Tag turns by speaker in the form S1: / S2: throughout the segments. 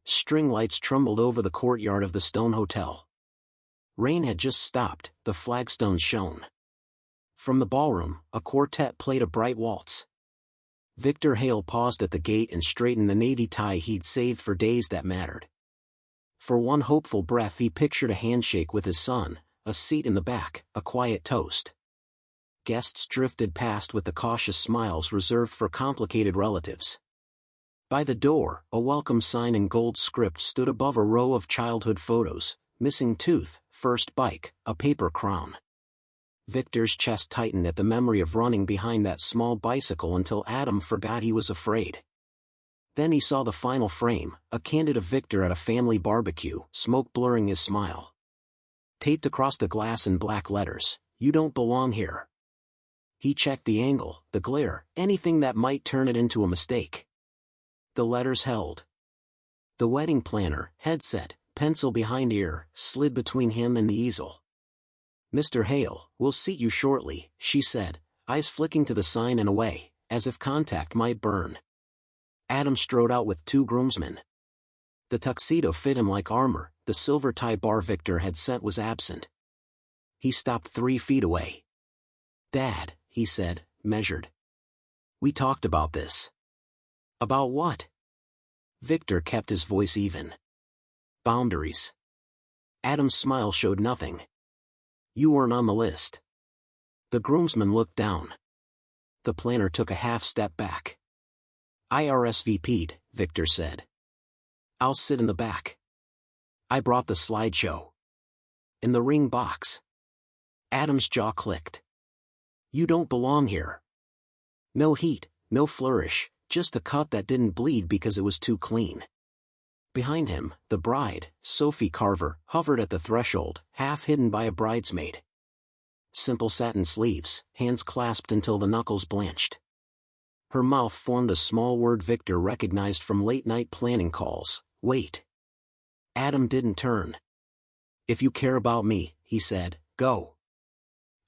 S1: String lights trembled over the courtyard of the stone hotel. Rain had just stopped, the flagstones shone. From the ballroom, a quartet played a bright waltz. Victor Hale paused at the gate and straightened the navy tie he'd saved for days that mattered. For one hopeful breath he pictured a handshake with his son, a seat in the back, a quiet toast. Guests drifted past with the cautious smiles reserved for complicated relatives. By the door, a welcome sign in gold script stood above a row of childhood photos: missing tooth, first bike, a paper crown. Victor's chest tightened at the memory of running behind that small bicycle until Adam forgot he was afraid. Then he saw the final frame, a candid of Victor at a family barbecue, smoke blurring his smile. Taped across the glass in black letters, "You don't belong here." He checked the angle, the glare, anything that might turn it into a mistake. The letters held. The wedding planner, headset, pencil behind ear, slid between him and the easel. "Mr. Hale, we'll seat you shortly," she said, eyes flicking to the sign and away, as if contact might burn. Adam strode out with two groomsmen. The tuxedo fit him like armor, the silver tie bar Victor had sent was absent. He stopped 3 feet away. "Dad," he said, measured. "We talked about this." "About what?" Victor kept his voice even. "Boundaries." Adam's smile showed nothing. "You weren't on the list." The groomsman looked down. The planner took a half step back. "I RSVP'd," Victor said. "I'll sit in the back." "I brought the slideshow." "In the ring box." Adam's jaw clicked. "You don't belong here." No heat, no flourish, just a cut that didn't bleed because it was too clean. Behind him, the bride, Sophie Carver, hovered at the threshold, half hidden by a bridesmaid. Simple satin sleeves, hands clasped until the knuckles blanched. Her mouth formed a small word Victor recognized from late-night planning calls: "Wait." Adam didn't turn. "If you care about me," he said, "go."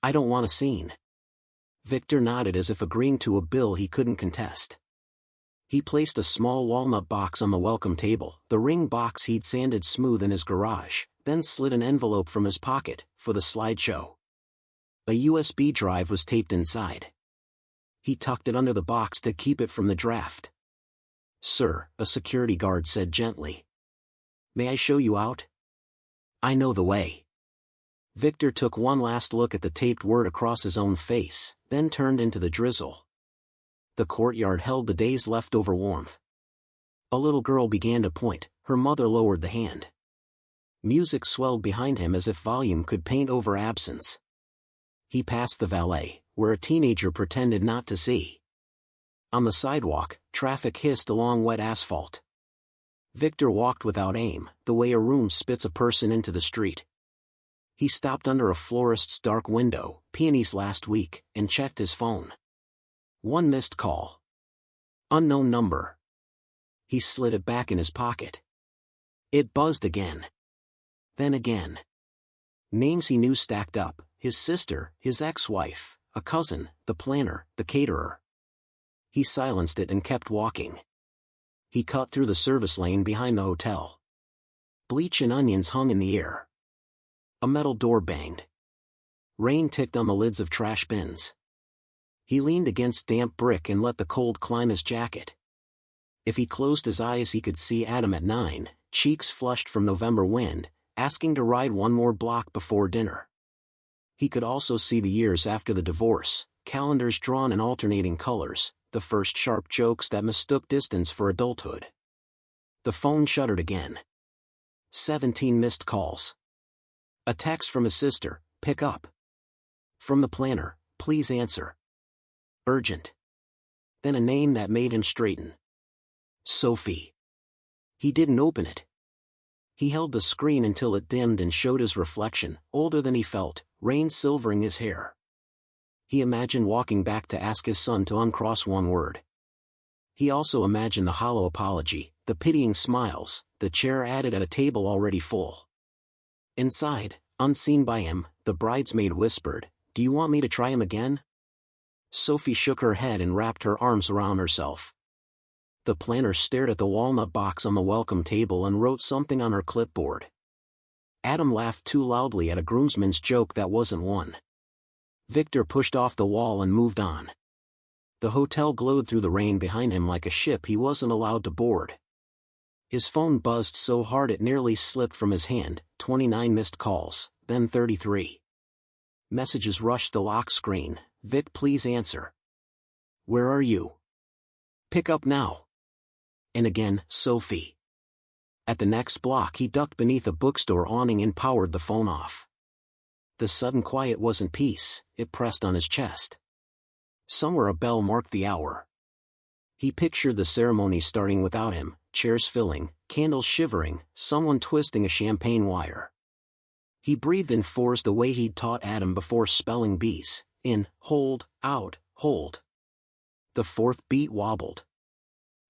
S1: "I don't want a scene." Victor nodded as if agreeing to a bill he couldn't contest. He placed a small walnut box on the welcome table, the ring box he'd sanded smooth in his garage, then slid an envelope from his pocket, for the slideshow. A USB drive was taped inside. He tucked it under the box to keep it from the draft. "Sir," a security guard said gently. "May I show you out?" "I know the way." Victor took one last look at the taped word across his own face, then turned into the drizzle. The courtyard held the day's leftover warmth. A little girl began to point, her mother lowered the hand. Music swelled behind him as if volume could paint over absence. He passed the valet, where a teenager pretended not to see. On the sidewalk, traffic hissed along wet asphalt. Victor walked without aim, the way a room spits a person into the street. He stopped under a florist's dark window, peonies last week, and checked his phone. One missed call. Unknown number. He slid it back in his pocket. It buzzed again. Then again. Names he knew stacked up: his sister, his ex-wife, a cousin, the planner, the caterer. He silenced it and kept walking. He cut through the service lane behind the hotel. Bleach and onions hung in the air. A metal door banged. Rain ticked on the lids of trash bins. He leaned against damp brick and let the cold climb his jacket. If he closed his eyes he could see Adam at 9, cheeks flushed from November wind, asking to ride one more block before dinner. He could also see the years after the divorce, calendars drawn in alternating colors, the first sharp jokes that mistook distance for adulthood. The phone shuddered again. 17 missed calls. A text from his sister: "Pick up." From the planner: "Please answer. Urgent." Then a name that made him straighten. Sophie. He didn't open it. He held the screen until it dimmed and showed his reflection, older than he felt, rain silvering his hair. He imagined walking back to ask his son to uncross one word. He also imagined the hollow apology, the pitying smiles, the chair added at a table already full. Inside, unseen by him, the bridesmaid whispered, "Do you want me to try him again?" Sophie shook her head and wrapped her arms around herself. The planner stared at the walnut box on the welcome table and wrote something on her clipboard. Adam laughed too loudly at a groomsman's joke that wasn't one. Victor pushed off the wall and moved on. The hotel glowed through the rain behind him like a ship he wasn't allowed to board. His phone buzzed so hard it nearly slipped from his hand, 29 missed calls, then 33. Messages rushed the lock screen. Vic, please answer. Where are you? Pick up now. And again, Sophie. At the next block he ducked beneath a bookstore awning and powered the phone off. The sudden quiet wasn't peace, it pressed on his chest. Somewhere a bell marked the hour. He pictured the ceremony starting without him, chairs filling, candles shivering, someone twisting a champagne wire. He breathed in fours the way he'd taught Adam before spelling B's, in, hold, out, hold. The fourth beat wobbled.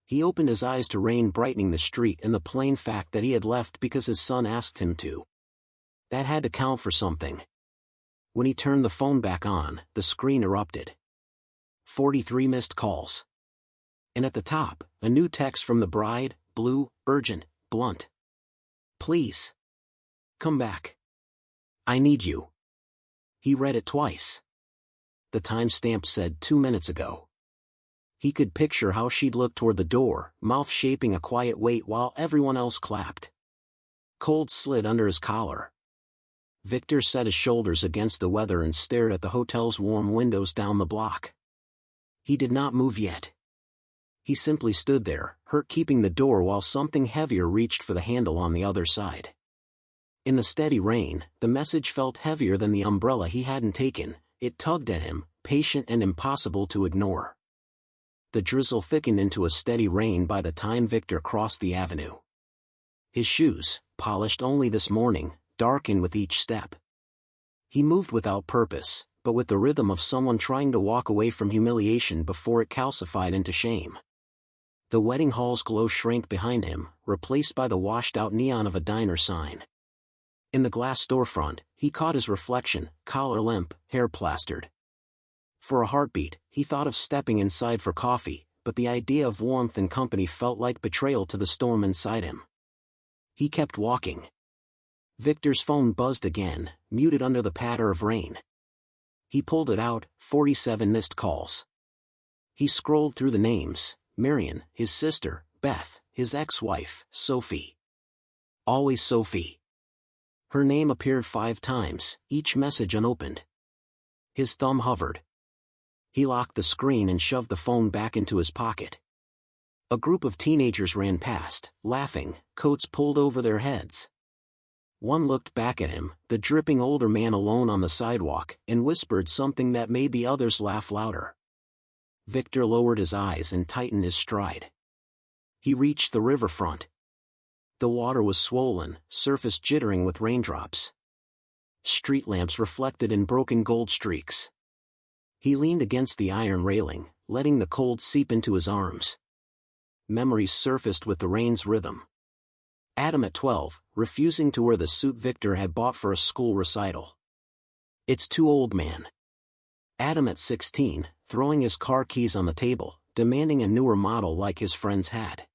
S1: He opened his eyes to rain brightening the street and the plain fact that he had left because his son asked him to. That had to count for something. When he turned the phone back on, the screen erupted. 43 missed calls. And at the top, a new text from the bride, blue, urgent, blunt. Please. Come back. I need you. He read it twice. The timestamp said 2 minutes ago. He could picture how she'd look toward the door, mouth shaping a quiet wait while everyone else clapped. Cold slid under his collar. Victor set his shoulders against the weather and stared at the hotel's warm windows down the block. He did not move yet. He simply stood there, hurt keeping the door while something heavier reached for the handle on the other side. In the steady rain, the message felt heavier than the umbrella he hadn't taken. It tugged at him, patient and impossible to ignore. The drizzle thickened into a steady rain by the time Victor crossed the avenue. His shoes, polished only this morning, darkened with each step. He moved without purpose, but with the rhythm of someone trying to walk away from humiliation before it calcified into shame. The wedding hall's glow shrank behind him, replaced by the washed-out neon of a diner sign. In the glass storefront, he caught his reflection, collar limp, hair plastered. For a heartbeat, he thought of stepping inside for coffee, but the idea of warmth and company felt like betrayal to the storm inside him. He kept walking. Victor's phone buzzed again, muted under the patter of rain. He pulled it out, 47 missed calls. He scrolled through the names, Marion, his sister, Beth, his ex-wife, Sophie. Always Sophie. Her name appeared 5 times, each message unopened. His thumb hovered. He locked the screen and shoved the phone back into his pocket. A group of teenagers ran past, laughing, coats pulled over their heads. One looked back at him, the dripping older man alone on the sidewalk, and whispered something that made the others laugh louder. Victor lowered his eyes and tightened his stride. He reached the riverfront. The water was swollen, surface jittering with raindrops. Street lamps reflected in broken gold streaks. He leaned against the iron railing, letting the cold seep into his arms. Memories surfaced with the rain's rhythm. Adam at 12, refusing to wear the suit Victor had bought for a school recital. It's too old, man. Adam at 16, throwing his car keys on the table, demanding a newer model like his friends had.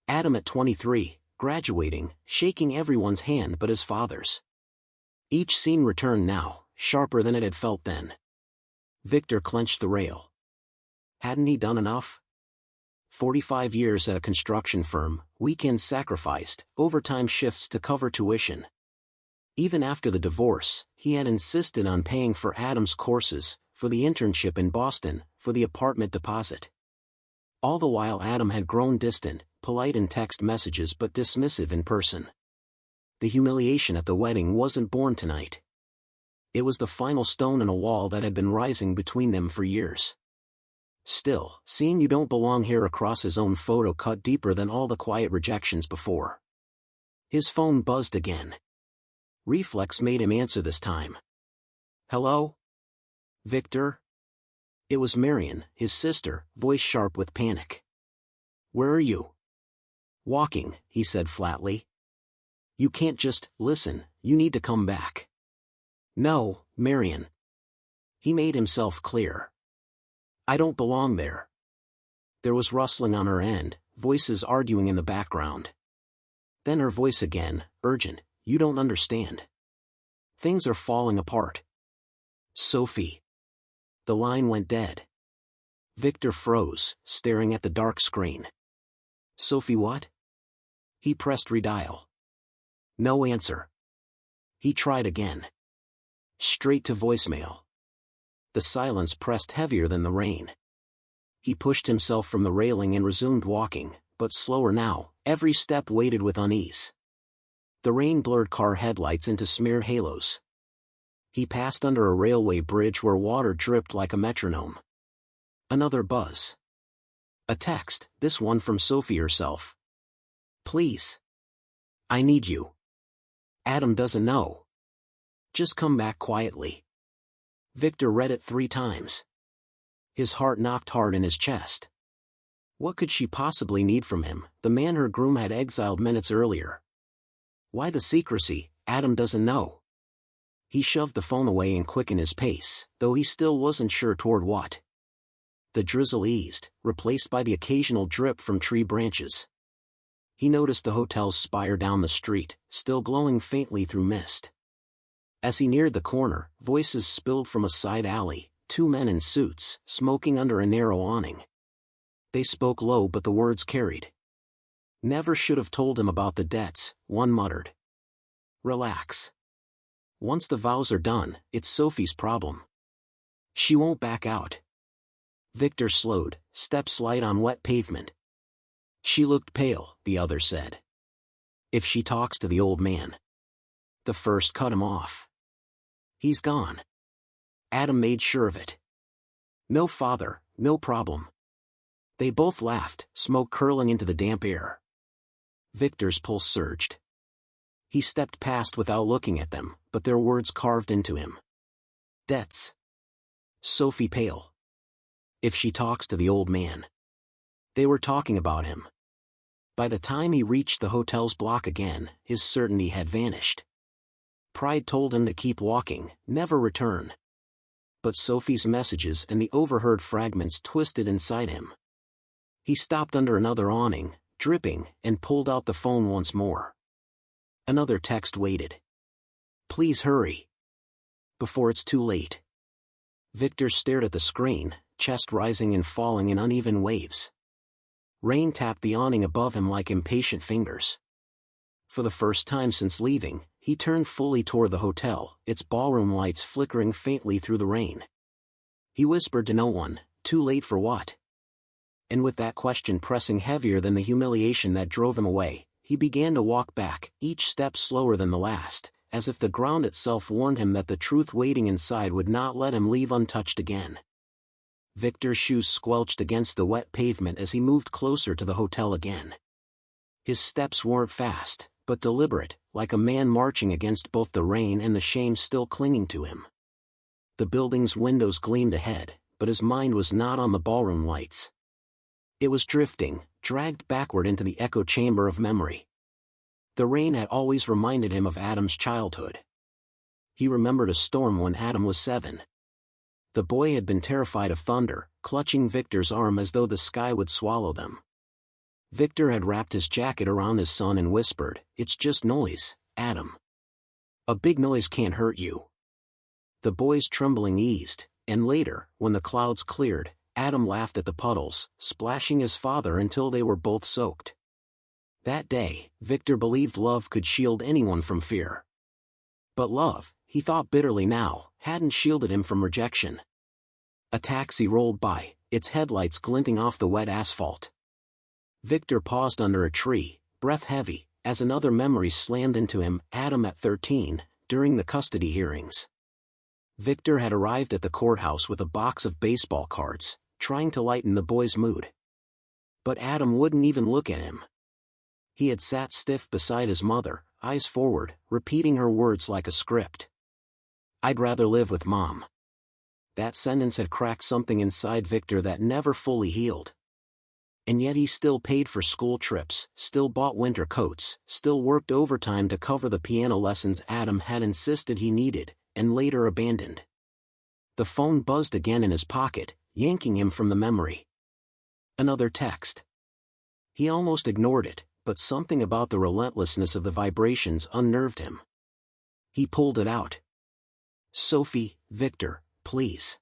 S1: Adam at 23, graduating, shaking everyone's hand but his father's. Each scene returned now, sharper than it had felt then. Victor clenched the rail. Hadn't he done enough? 45 years at a construction firm, weekends sacrificed, overtime shifts to cover tuition. Even after the divorce, he had insisted on paying for Adam's courses, for the internship in Boston, for the apartment deposit. All the while Adam had grown distant, polite in text messages but dismissive in person. The humiliation at the wedding wasn't born tonight. It was the final stone in a wall that had been rising between them for years. Still, seeing "you don't belong here" across his own photo cut deeper than all the quiet rejections before. His phone buzzed again. Reflex made him answer this time. Hello? Victor? It was Marion, his sister, voice sharp with panic. Where are you? Walking, he said flatly. You can't just listen, you need to come back. No, Marion. He made himself clear. I don't belong there. There was rustling on her end, voices arguing in the background. Then her voice again, urgent, "You don't understand. Things are falling apart. Sophie." The line went dead. Victor froze, staring at the dark screen. "Sophie what?" He pressed redial. No answer. He tried again. Straight to voicemail. The silence pressed heavier than the rain. He pushed himself from the railing and resumed walking, but slower now, every step weighted with unease. The rain blurred car headlights into smeared halos. He passed under a railway bridge where water dripped like a metronome. Another buzz. A text, this one from Sophie herself. "Please. I need you. Adam doesn't know. Just come back quietly." Victor read it 3 times. His heart knocked hard in his chest. What could she possibly need from him, the man her groom had exiled minutes earlier? Why the secrecy? Adam doesn't know. He shoved the phone away and quickened his pace, though he still wasn't sure toward what. The drizzle eased, replaced by the occasional drip from tree branches. He noticed the hotel's spire down the street, still glowing faintly through mist. As he neared the corner, voices spilled from a side alley, 2 men in suits, smoking under a narrow awning. They spoke low but the words carried. "Never should have told him about the debts," one muttered. "Relax. Once the vows are done, it's Sophie's problem. She won't back out." Victor slowed, steps light on wet pavement. "She looked pale," the other said. "If she talks to the old man." The first cut him off. "He's gone. Adam made sure of it. No father, no problem." They both laughed, smoke curling into the damp air. Victor's pulse surged. He stepped past without looking at them, but their words carved into him. Debts. Sophie pale. If she talks to the old man. They were talking about him. By the time he reached the hotel's block again, his certainty had vanished. Pride told him to keep walking, never return. But Sophie's messages and the overheard fragments twisted inside him. He stopped under another awning, dripping, and pulled out the phone once more. Another text waited. "Please hurry. Before it's too late." Victor stared at the screen, chest rising and falling in uneven waves. Rain tapped the awning above him like impatient fingers. For the first time since leaving, he turned fully toward the hotel, its ballroom lights flickering faintly through the rain. He whispered to no one, "Too late for what?" And with that question pressing heavier than the humiliation that drove him away, he began to walk back, each step slower than the last, as if the ground itself warned him that the truth waiting inside would not let him leave untouched again. Victor's shoes squelched against the wet pavement as he moved closer to the hotel again. His steps weren't fast, but deliberate, like a man marching against both the rain and the shame still clinging to him. The building's windows gleamed ahead, but his mind was not on the ballroom lights. It was drifting, dragged backward into the echo chamber of memory. The rain had always reminded him of Adam's childhood. He remembered a storm when Adam was 7. The boy had been terrified of thunder, clutching Victor's arm as though the sky would swallow them. Victor had wrapped his jacket around his son and whispered, "It's just noise, Adam. A big noise can't hurt you." The boy's trembling eased, and later, when the clouds cleared, Adam laughed at the puddles, splashing his father until they were both soaked. That day, Victor believed love could shield anyone from fear. But love, he thought bitterly now, hadn't shielded him from rejection. A taxi rolled by, its headlights glinting off the wet asphalt. Victor paused under a tree, breath heavy, as another memory slammed into him, Adam at 13, during the custody hearings. Victor had arrived at the courthouse with a box of baseball cards, trying to lighten the boy's mood. But Adam wouldn't even look at him. He had sat stiff beside his mother, eyes forward, repeating her words like a script. "I'd rather live with Mom." That sentence had cracked something inside Victor that never fully healed. And yet he still paid for school trips, still bought winter coats, still worked overtime to cover the piano lessons Adam had insisted he needed, and later abandoned. The phone buzzed again in his pocket, yanking him from the memory. Another text. He almost ignored it, but something about the relentlessness of the vibrations unnerved him. He pulled it out. Sophie, Victor, please.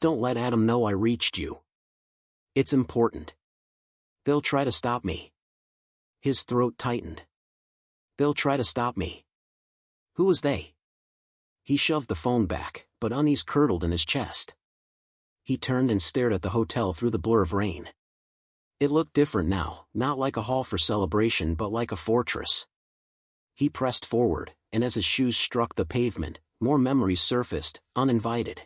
S1: Don't let Adam know I reached you. It's important. They'll try to stop me. His throat tightened. They'll try to stop me. Who was they? He shoved the phone back, but unease curdled in his chest. He turned and stared at the hotel through the blur of rain. It looked different now, not like a hall for celebration but like a fortress. He pressed forward, and as his shoes struck the pavement, more memories surfaced, uninvited.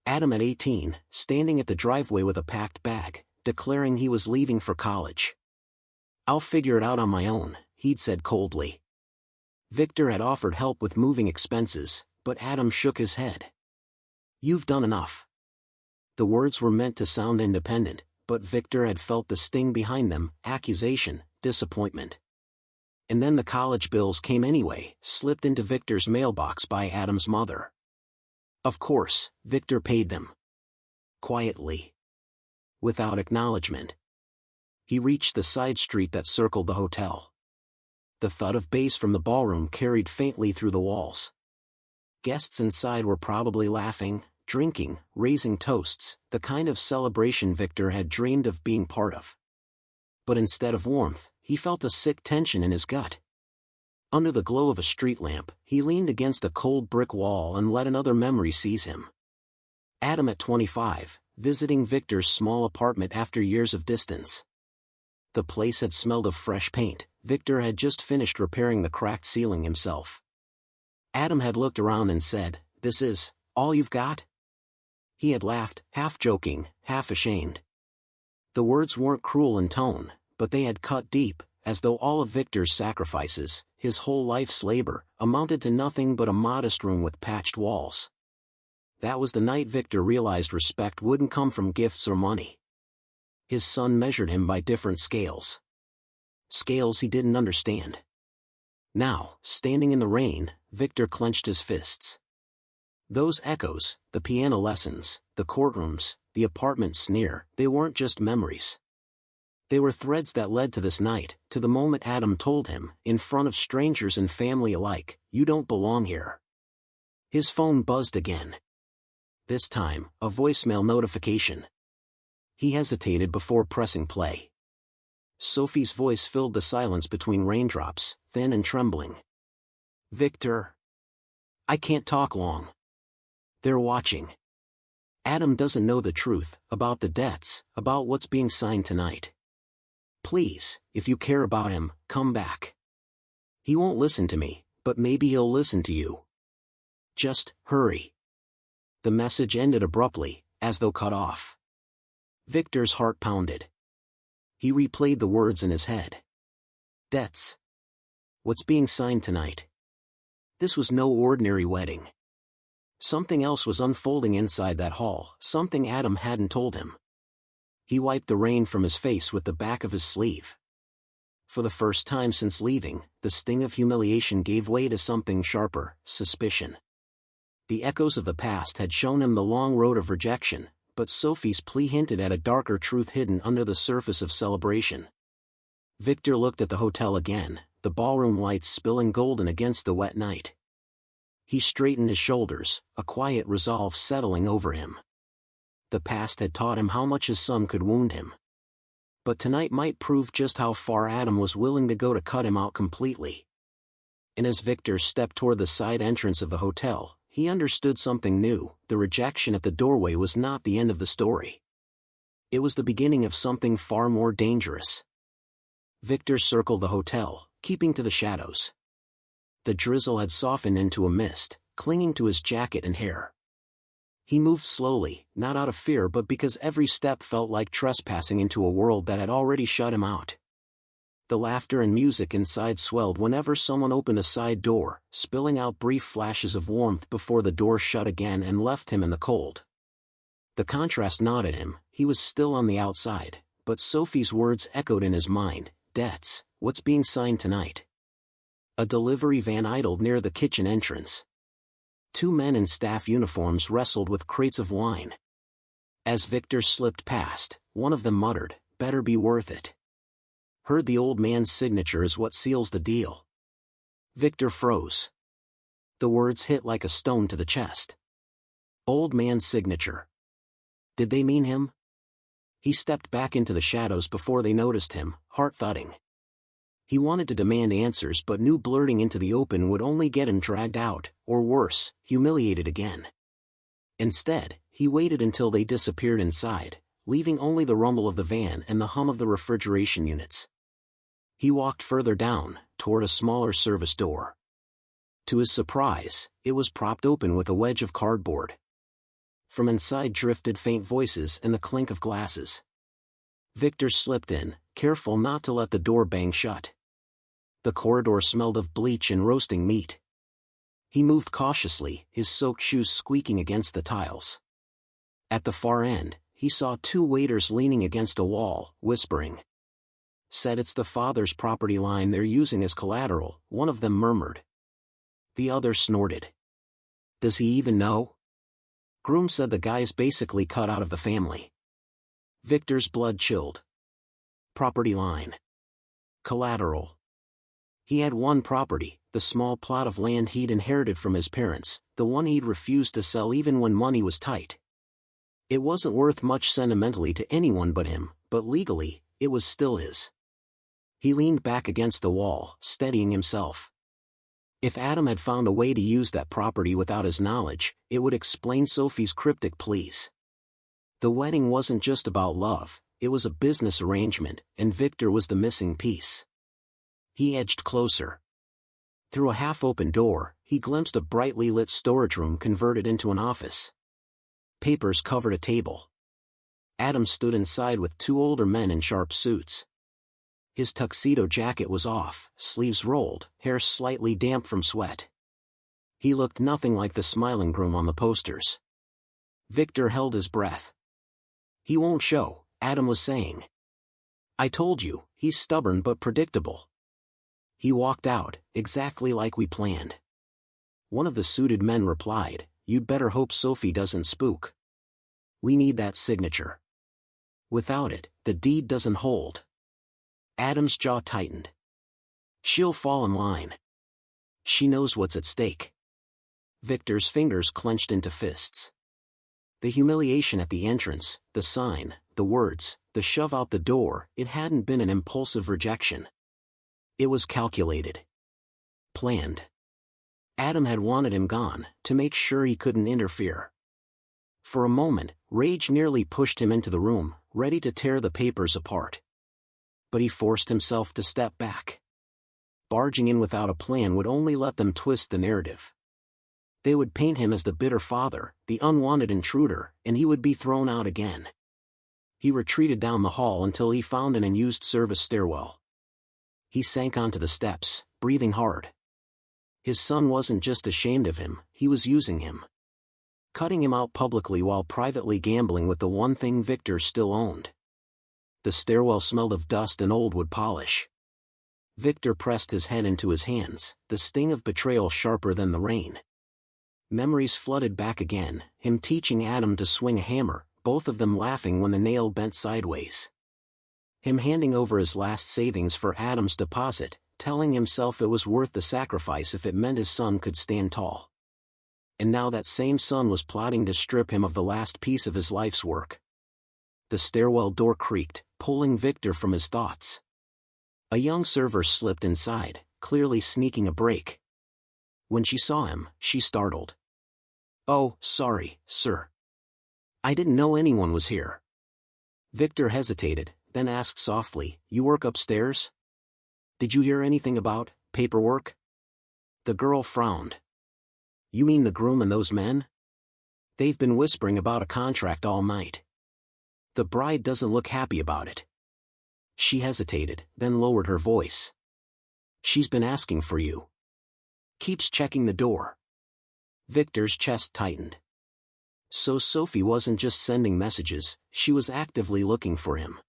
S1: Adam at 18, standing at the driveway with a packed bag, declaring he was leaving for college. I'll figure it out on my own, he'd said coldly. Victor had offered help with moving expenses, but Adam shook his head. You've done enough. The words were meant to sound independent, but Victor had felt the sting behind them, accusation, disappointment. And then the college bills came anyway, slipped into Victor's mailbox by Adam's mother. Of course, Victor paid them. Quietly. Without acknowledgement. He reached the side street that circled the hotel. The thud of bass from the ballroom carried faintly through the walls. Guests inside were probably laughing, drinking, raising toasts, the kind of celebration Victor had dreamed of being part of. But instead of warmth, he felt a sick tension in his gut. Under the glow of a street lamp, he leaned against a cold brick wall and let another memory seize him. Adam at 25, visiting Victor's small apartment after years of distance. The place had smelled of fresh paint. Victor had just finished repairing the cracked ceiling himself. Adam had looked around and said, "This is all you've got?" He had laughed, half joking, half ashamed. The words weren't cruel in tone, but they had cut deep, as though all of Victor's sacrifices, his whole life's labor, amounted to nothing but a modest room with patched walls. That was the night Victor realized respect wouldn't come from gifts or money. His son measured him by different scales. Scales he didn't understand. Now, standing in the rain, Victor clenched his fists. Those echoes, the piano lessons, the courtrooms, the apartment sneer, they weren't just memories. They were threads that led to this night, to the moment Adam told him, in front of strangers and family alike, "You don't belong here." His phone buzzed again. This time, a voicemail notification. He hesitated before pressing play. Sophie's voice filled the silence between raindrops, thin and trembling. "Victor. I can't talk long. They're watching. Adam doesn't know the truth, about the debts, about what's being signed tonight. Please, if you care about him, come back. He won't listen to me, but maybe he'll listen to you. Just, hurry." The message ended abruptly, as though cut off. Victor's heart pounded. He replayed the words in his head. Debts. What's being signed tonight? This was no ordinary wedding. Something else was unfolding inside that hall, something Adam hadn't told him. He wiped the rain from his face with the back of his sleeve. For the first time since leaving, the sting of humiliation gave way to something sharper, suspicion. The echoes of the past had shown him the long road of rejection, but Sophie's plea hinted at a darker truth hidden under the surface of celebration. Victor looked at the hotel again, the ballroom lights spilling golden against the wet night. He straightened his shoulders, a quiet resolve settling over him. The past had taught him how much his son could wound him. But tonight might prove just how far Adam was willing to go to cut him out completely. And as Victor stepped toward the side entrance of the hotel, he understood something new. The rejection at the doorway was not the end of the story. It was the beginning of something far more dangerous. Victor circled the hotel, keeping to the shadows. The drizzle had softened into a mist, clinging to his jacket and hair. He moved slowly, not out of fear but because every step felt like trespassing into a world that had already shut him out. The laughter and music inside swelled whenever someone opened a side door, spilling out brief flashes of warmth before the door shut again and left him in the cold. The contrast gnawed at him. He was still on the outside, but Sophie's words echoed in his mind. Debts, what's being signed tonight? A delivery van idled near the kitchen entrance. Two men in staff uniforms wrestled with crates of wine. As Victor slipped past, one of them muttered, "Better be worth it." "Heard the old man's signature is what seals the deal." Victor froze. The words hit like a stone to the chest. Old man's signature. Did they mean him? He stepped back into the shadows before they noticed him, heart thudding. He wanted to demand answers but knew blurting into the open would only get him dragged out, or worse, humiliated again. Instead, he waited until they disappeared inside, leaving only the rumble of the van and the hum of the refrigeration units. He walked further down, toward a smaller service door. To his surprise, it was propped open with a wedge of cardboard. From inside drifted faint voices and the clink of glasses. Victor slipped in, careful not to let the door bang shut. The corridor smelled of bleach and roasting meat. He moved cautiously, his soaked shoes squeaking against the tiles. At the far end, he saw two waiters leaning against a wall, whispering. "Said it's the father's property line they're using as collateral," one of them murmured. The other snorted. "Does he even know?" "Groom said the guy's basically cut out of the family." Victor's blood chilled. Property line. Collateral. He had one property, the small plot of land he'd inherited from his parents, the one he'd refused to sell even when money was tight. It wasn't worth much sentimentally to anyone but him, but legally, it was still his. He leaned back against the wall, steadying himself. If Adam had found a way to use that property without his knowledge, it would explain Sophie's cryptic pleas. The wedding wasn't just about love, it was a business arrangement, and Victor was the missing piece. He edged closer. Through a half-open door, he glimpsed a brightly lit storage room converted into an office. Papers covered a table. Adam stood inside with two older men in sharp suits. His tuxedo jacket was off, sleeves rolled, hair slightly damp from sweat. He looked nothing like the smiling groom on the posters. Victor held his breath. "He won't show," Adam was saying. "I told you, he's stubborn but predictable." He walked out, exactly like we planned. One of the suited men replied, "You'd better hope Sophie doesn't spook. We need that signature. Without it, the deed doesn't hold." Adam's jaw tightened. "She'll fall in line. She knows what's at stake." Victor's fingers clenched into fists. The humiliation at the entrance, the sign, the words, the shove out the door, it hadn't been an impulsive rejection. It was calculated. Planned. Adam had wanted him gone, to make sure he couldn't interfere. For a moment, rage nearly pushed him into the room, ready to tear the papers apart. But he forced himself to step back. Barging in without a plan would only let them twist the narrative. They would paint him as the bitter father, the unwanted intruder, and he would be thrown out again. He retreated down the hall until he found an unused service stairwell. He sank onto the steps, breathing hard. His son wasn't just ashamed of him, he was using him. Cutting him out publicly while privately gambling with the one thing Victor still owned. The stairwell smelled of dust and old wood polish. Victor pressed his head into his hands, the sting of betrayal sharper than the rain. Memories flooded back again, him teaching Adam to swing a hammer, both of them laughing when the nail bent sideways. Him handing over his last savings for Adam's deposit, telling himself it was worth the sacrifice if it meant his son could stand tall. And now that same son was plotting to strip him of the last piece of his life's work. The stairwell door creaked, pulling Victor from his thoughts. A young server slipped inside, clearly sneaking a break. When she saw him, she startled. "Oh, sorry, sir. I didn't know anyone was here." Victor hesitated, then asked softly, "You work upstairs? Did you hear anything about paperwork?" The girl frowned. "You mean the groom and those men? They've been whispering about a contract all night. The bride doesn't look happy about it." She hesitated, then lowered her voice. "She's been asking for you. Keeps checking the door." Victor's chest tightened. So Sophie wasn't just sending messages, she was actively looking for him.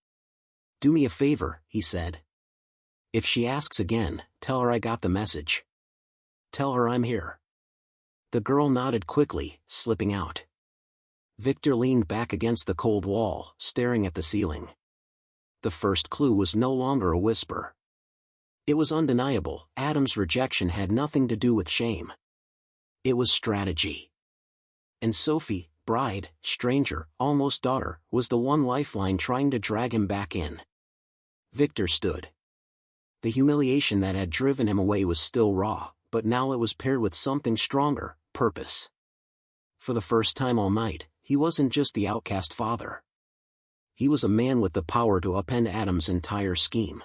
S1: "Do me a favor," he said. "If she asks again, tell her I got the message. Tell her I'm here." The girl nodded quickly, slipping out. Victor leaned back against the cold wall, staring at the ceiling. The first clue was no longer a whisper. It was undeniable. Adam's rejection had nothing to do with shame. It was strategy. And Sophie, bride, stranger, almost daughter, was the one lifeline trying to drag him back in. Victor stood. The humiliation that had driven him away was still raw, but now it was paired with something stronger, purpose. For the first time all night, he wasn't just the outcast father. He was a man with the power to upend Adam's entire scheme.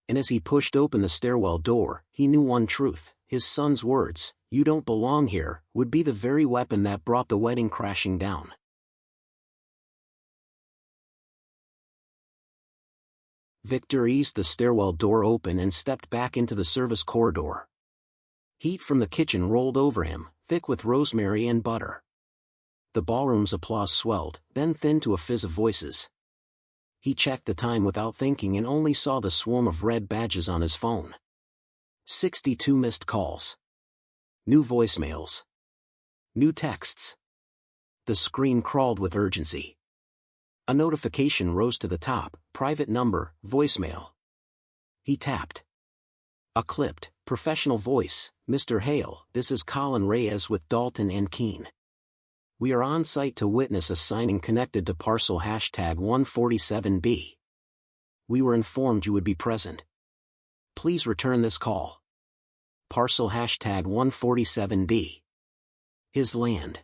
S1: And as he pushed open the stairwell door, he knew one truth: his son's words, "You don't belong here," would be the very weapon that brought the wedding crashing down. Victor eased the stairwell door open and stepped back into the service corridor. Heat from the kitchen rolled over him, thick with rosemary and butter. The ballroom's applause swelled, then thinned to a fizz of voices. He checked the time without thinking and only saw the swarm of red badges on his phone. 62 missed calls. New voicemails. New texts. The screen crawled with urgency. A notification rose to the top: private number, voicemail. He tapped. A clipped, professional voice: "Mr. Hale, this is Colin Reyes with Dalton and Keene. We are on site to witness a signing connected to parcel #147B. We were informed you would be present. Please return this call. Parcel #147B. His land.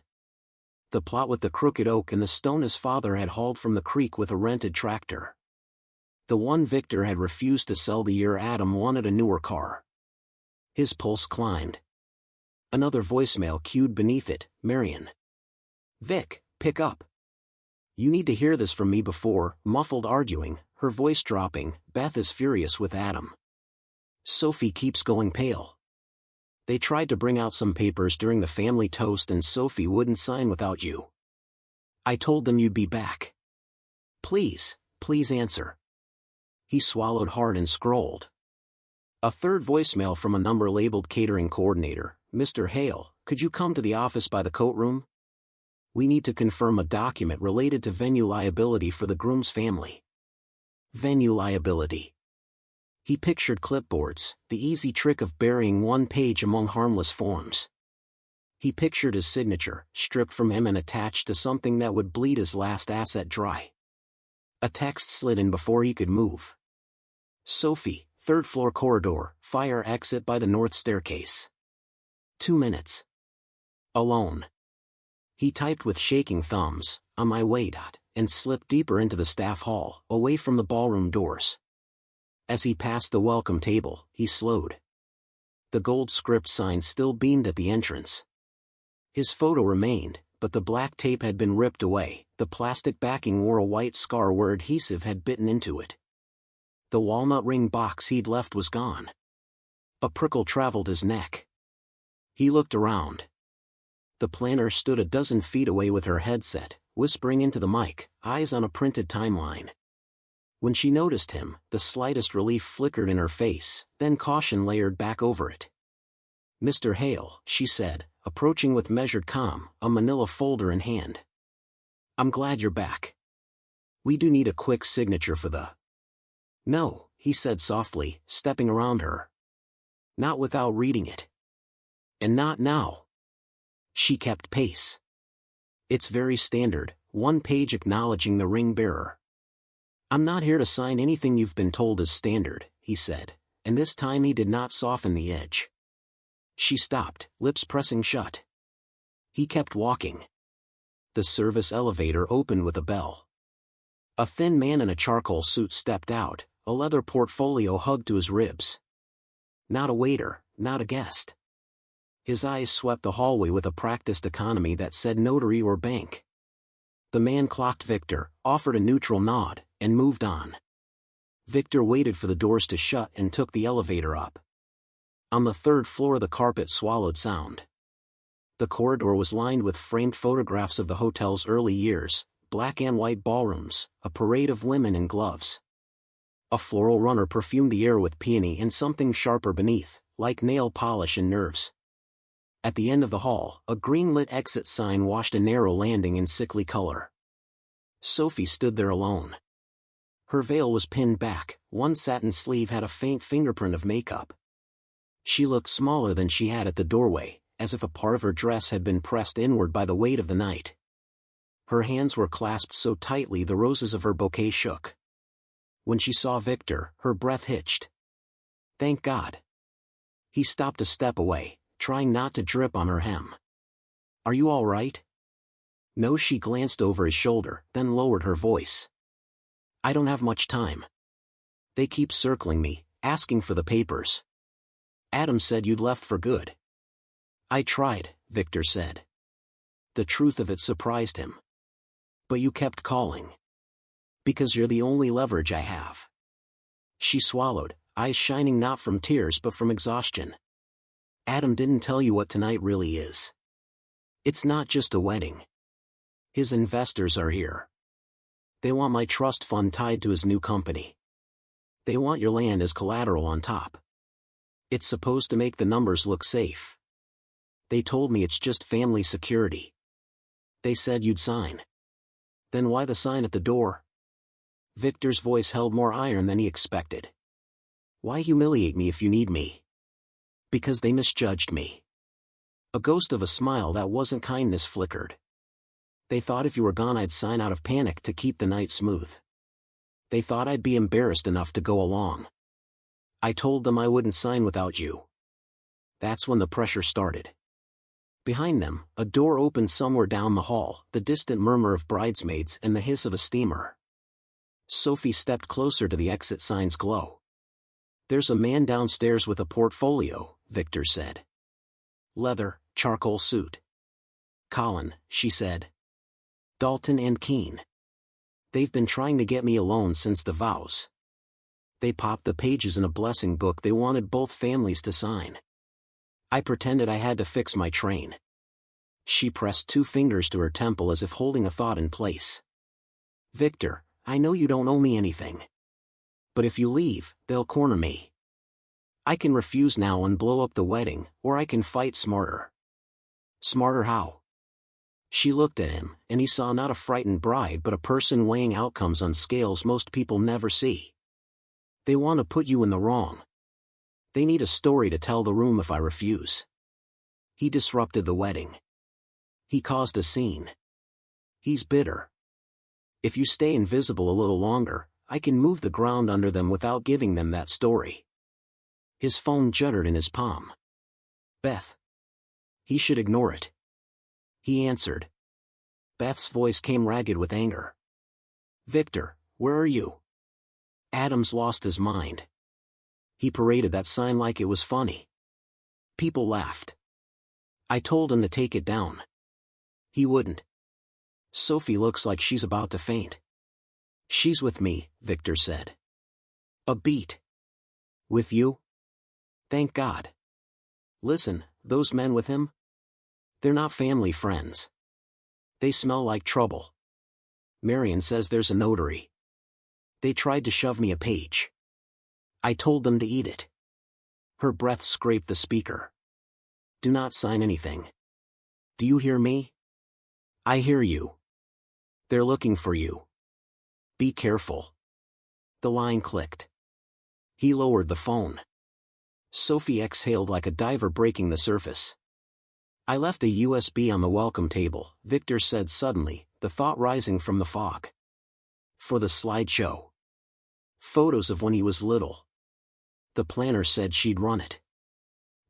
S1: The plot with the crooked oak and the stone his father had hauled from the creek with a rented tractor. The one Victor had refused to sell the year Adam wanted a newer car. His pulse climbed. Another voicemail cued beneath it: Marion. Vic, pick up. You need to hear this from me before. Muffled arguing, her voice dropping. Beth is furious with Adam. Sophie keeps going pale. They tried to bring out some papers during the family toast and Sophie wouldn't sign without you. I told them you'd be back. Please answer. He swallowed hard and scrolled. A third voicemail from a number labeled catering coordinator: Mr. Hale, could you come to the office by the coat room? We need to confirm a document related to venue liability for the groom's family. Venue liability. He pictured clipboards, the easy trick of burying one page among harmless forms. He pictured his signature, stripped from him and attached to something that would bleed his last asset dry. A text slid in before he could move. Sophie, 3rd floor corridor, fire exit by the north staircase. 2 minutes. Alone. He typed with shaking thumbs, "On my way." And slipped deeper into the staff hall, away from the ballroom doors. As he passed the welcome table, he slowed. The gold script sign still beamed at the entrance. His photo remained, but the black tape had been ripped away. The plastic backing wore a white scar where adhesive had bitten into it. The walnut ring box he'd left was gone. A prickle traveled his neck. He looked around. The planner stood a dozen feet away with her headset, whispering into the mic, eyes on a printed timeline. When she noticed him, the slightest relief flickered in her face, then caution layered back over it. Mr. Hale, she said, approaching with measured calm, a manila folder in hand. I'm glad you're back. We do need a quick signature for the... No, he said softly, stepping around her. Not without reading it. And not now. She kept pace. It's very standard, 1 page acknowledging the ring bearer. I'm not here to sign anything you've been told is standard, he said, and this time he did not soften the edge. She stopped, lips pressing shut. He kept walking. The service elevator opened with a bell. A thin man in a charcoal suit stepped out, a leather portfolio hugged to his ribs. Not a waiter, not a guest. His eyes swept the hallway with a practiced economy that said notary or bank. The man clocked Victor, offered a neutral nod, and moved on. Victor waited for the doors to shut and took the elevator up. On the 3rd floor the carpet swallowed sound. The corridor was lined with framed photographs of the hotel's early years, black and white ballrooms, a parade of women in gloves. A floral runner perfumed the air with peony and something sharper beneath, like nail polish and nerves. At the end of the hall, a green-lit exit sign washed a narrow landing in sickly color. Sophie stood there alone. Her veil was pinned back, one satin sleeve had a faint fingerprint of makeup. She looked smaller than she had at the doorway, as if a part of her dress had been pressed inward by the weight of the night. Her hands were clasped so tightly the roses of her bouquet shook. When she saw Victor, her breath hitched. Thank God. He stopped a step away, trying not to drip on her hem. Are you all right? No, she glanced over his shoulder, then lowered her voice. I don't have much time. They keep circling me, asking for the papers. Adam said you'd left for good. I tried, Victor said. The truth of it surprised him. But you kept calling. Because you're the only leverage I have. She swallowed, eyes shining not from tears but from exhaustion. Adam didn't tell you what tonight really is. It's not just a wedding. His investors are here. They want my trust fund tied to his new company. They want your land as collateral on top. It's supposed to make the numbers look safe. They told me it's just family security. They said you'd sign. Then why the sign at the door? Victor's voice held more iron than he expected. Why humiliate me if you need me? Because they misjudged me. A ghost of a smile that wasn't kindness flickered. They thought if you were gone I'd sign out of panic to keep the night smooth. They thought I'd be embarrassed enough to go along. I told them I wouldn't sign without you. That's when the pressure started. Behind them, a door opened somewhere down the hall, the distant murmur of bridesmaids and the hiss of a steamer. Sophie stepped closer to the exit sign's glow. There's a man downstairs with a portfolio, Victor said. Leather, charcoal suit. Colin, she said. Dalton and Keene. They've been trying to get me alone since the vows. They popped the pages in a blessing book they wanted both families to sign. I pretended I had to fix my train. She pressed 2 fingers to her temple as if holding a thought in place. Victor, I know you don't owe me anything. But if you leave, they'll corner me. I can refuse now and blow up the wedding, or I can fight smarter. Smarter how? She looked at him, and he saw not a frightened bride but a person weighing outcomes on scales most people never see. They want to put you in the wrong. They need a story to tell the room if I refuse. He disrupted the wedding. He caused a scene. He's bitter. If you stay invisible a little longer, I can move the ground under them without giving them that story. His phone juddered in his palm. Beth. He should ignore it. He answered. Beth's voice came ragged with anger. Victor, where are you? Adams lost his mind. He paraded that sign like it was funny. People laughed. I told him to take it down. He wouldn't. Sophie looks like she's about to faint. She's with me, Victor said. A beat. With you? Thank God. Listen, those men with him? They're not family friends. They smell like trouble. Marion says there's a notary. They tried to shove me a page. I told them to eat it. Her breath scraped the speaker. Do not sign anything. Do you hear me? I hear you. They're looking for you. Be careful. The line clicked. He lowered the phone. Sophie exhaled like a diver breaking the surface. I left a USB on the welcome table, Victor said suddenly, the thought rising from the fog. For the slideshow. Photos of when he was little. The planner said she'd run it.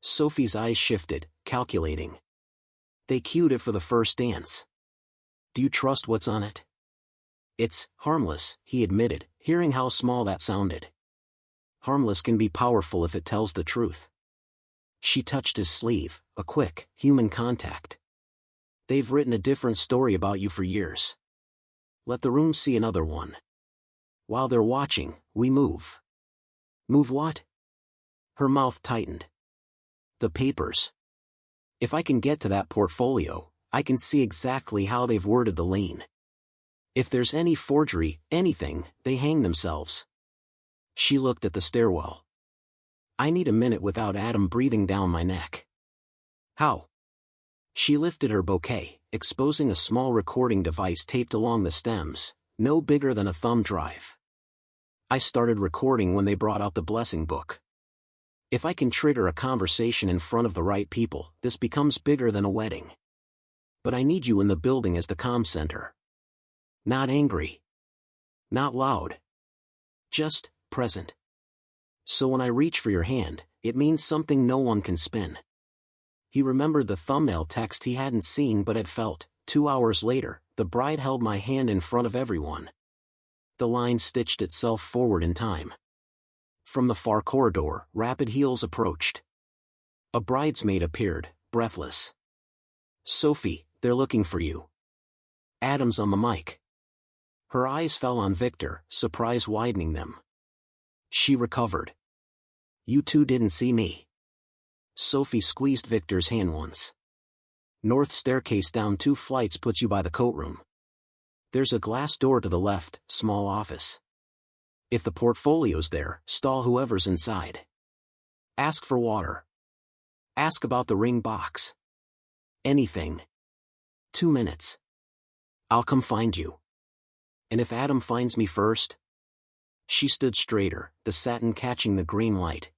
S1: Sophie's eyes shifted, calculating. They cued it for the first dance. Do you trust what's on it? It's harmless, he admitted, hearing how small that sounded. Harmless can be powerful if it tells the truth. She touched his sleeve, a quick, human contact. They've written a different story about you for years. Let the room see another one. While they're watching, we move. Move what? Her mouth tightened. The papers. If I can get to that portfolio, I can see exactly how they've worded the lien. If there's any forgery, anything, they hang themselves. She looked at the stairwell. I need a minute without Adam breathing down my neck. How? She lifted her bouquet, exposing a small recording device taped along the stems, no bigger than a thumb drive. I started recording when they brought out the blessing book. If I can trigger a conversation in front of the right people, this becomes bigger than a wedding. But I need you in the building as the comm center. Not angry. Not loud. Just present. So when I reach for your hand, it means something no one can spin. He remembered the thumbnail text he hadn't seen but had felt. 2 hours later, the bride held my hand in front of everyone. The line stitched itself forward in time. From the far corridor, rapid heels approached. A bridesmaid appeared, breathless. "Sophie, they're looking for you." Adam's on the mic. Her eyes fell on Victor, surprise widening them. She recovered. "You two didn't see me." Sophie squeezed Victor's hand once. "North staircase down 2 flights puts you by the coat room. There's a glass door to the left, small office. If the portfolio's there, stall whoever's inside. Ask for water. Ask about the ring box. Anything. 2 minutes. I'll come find you. And if Adam finds me first?" She stood straighter, the satin catching the green light.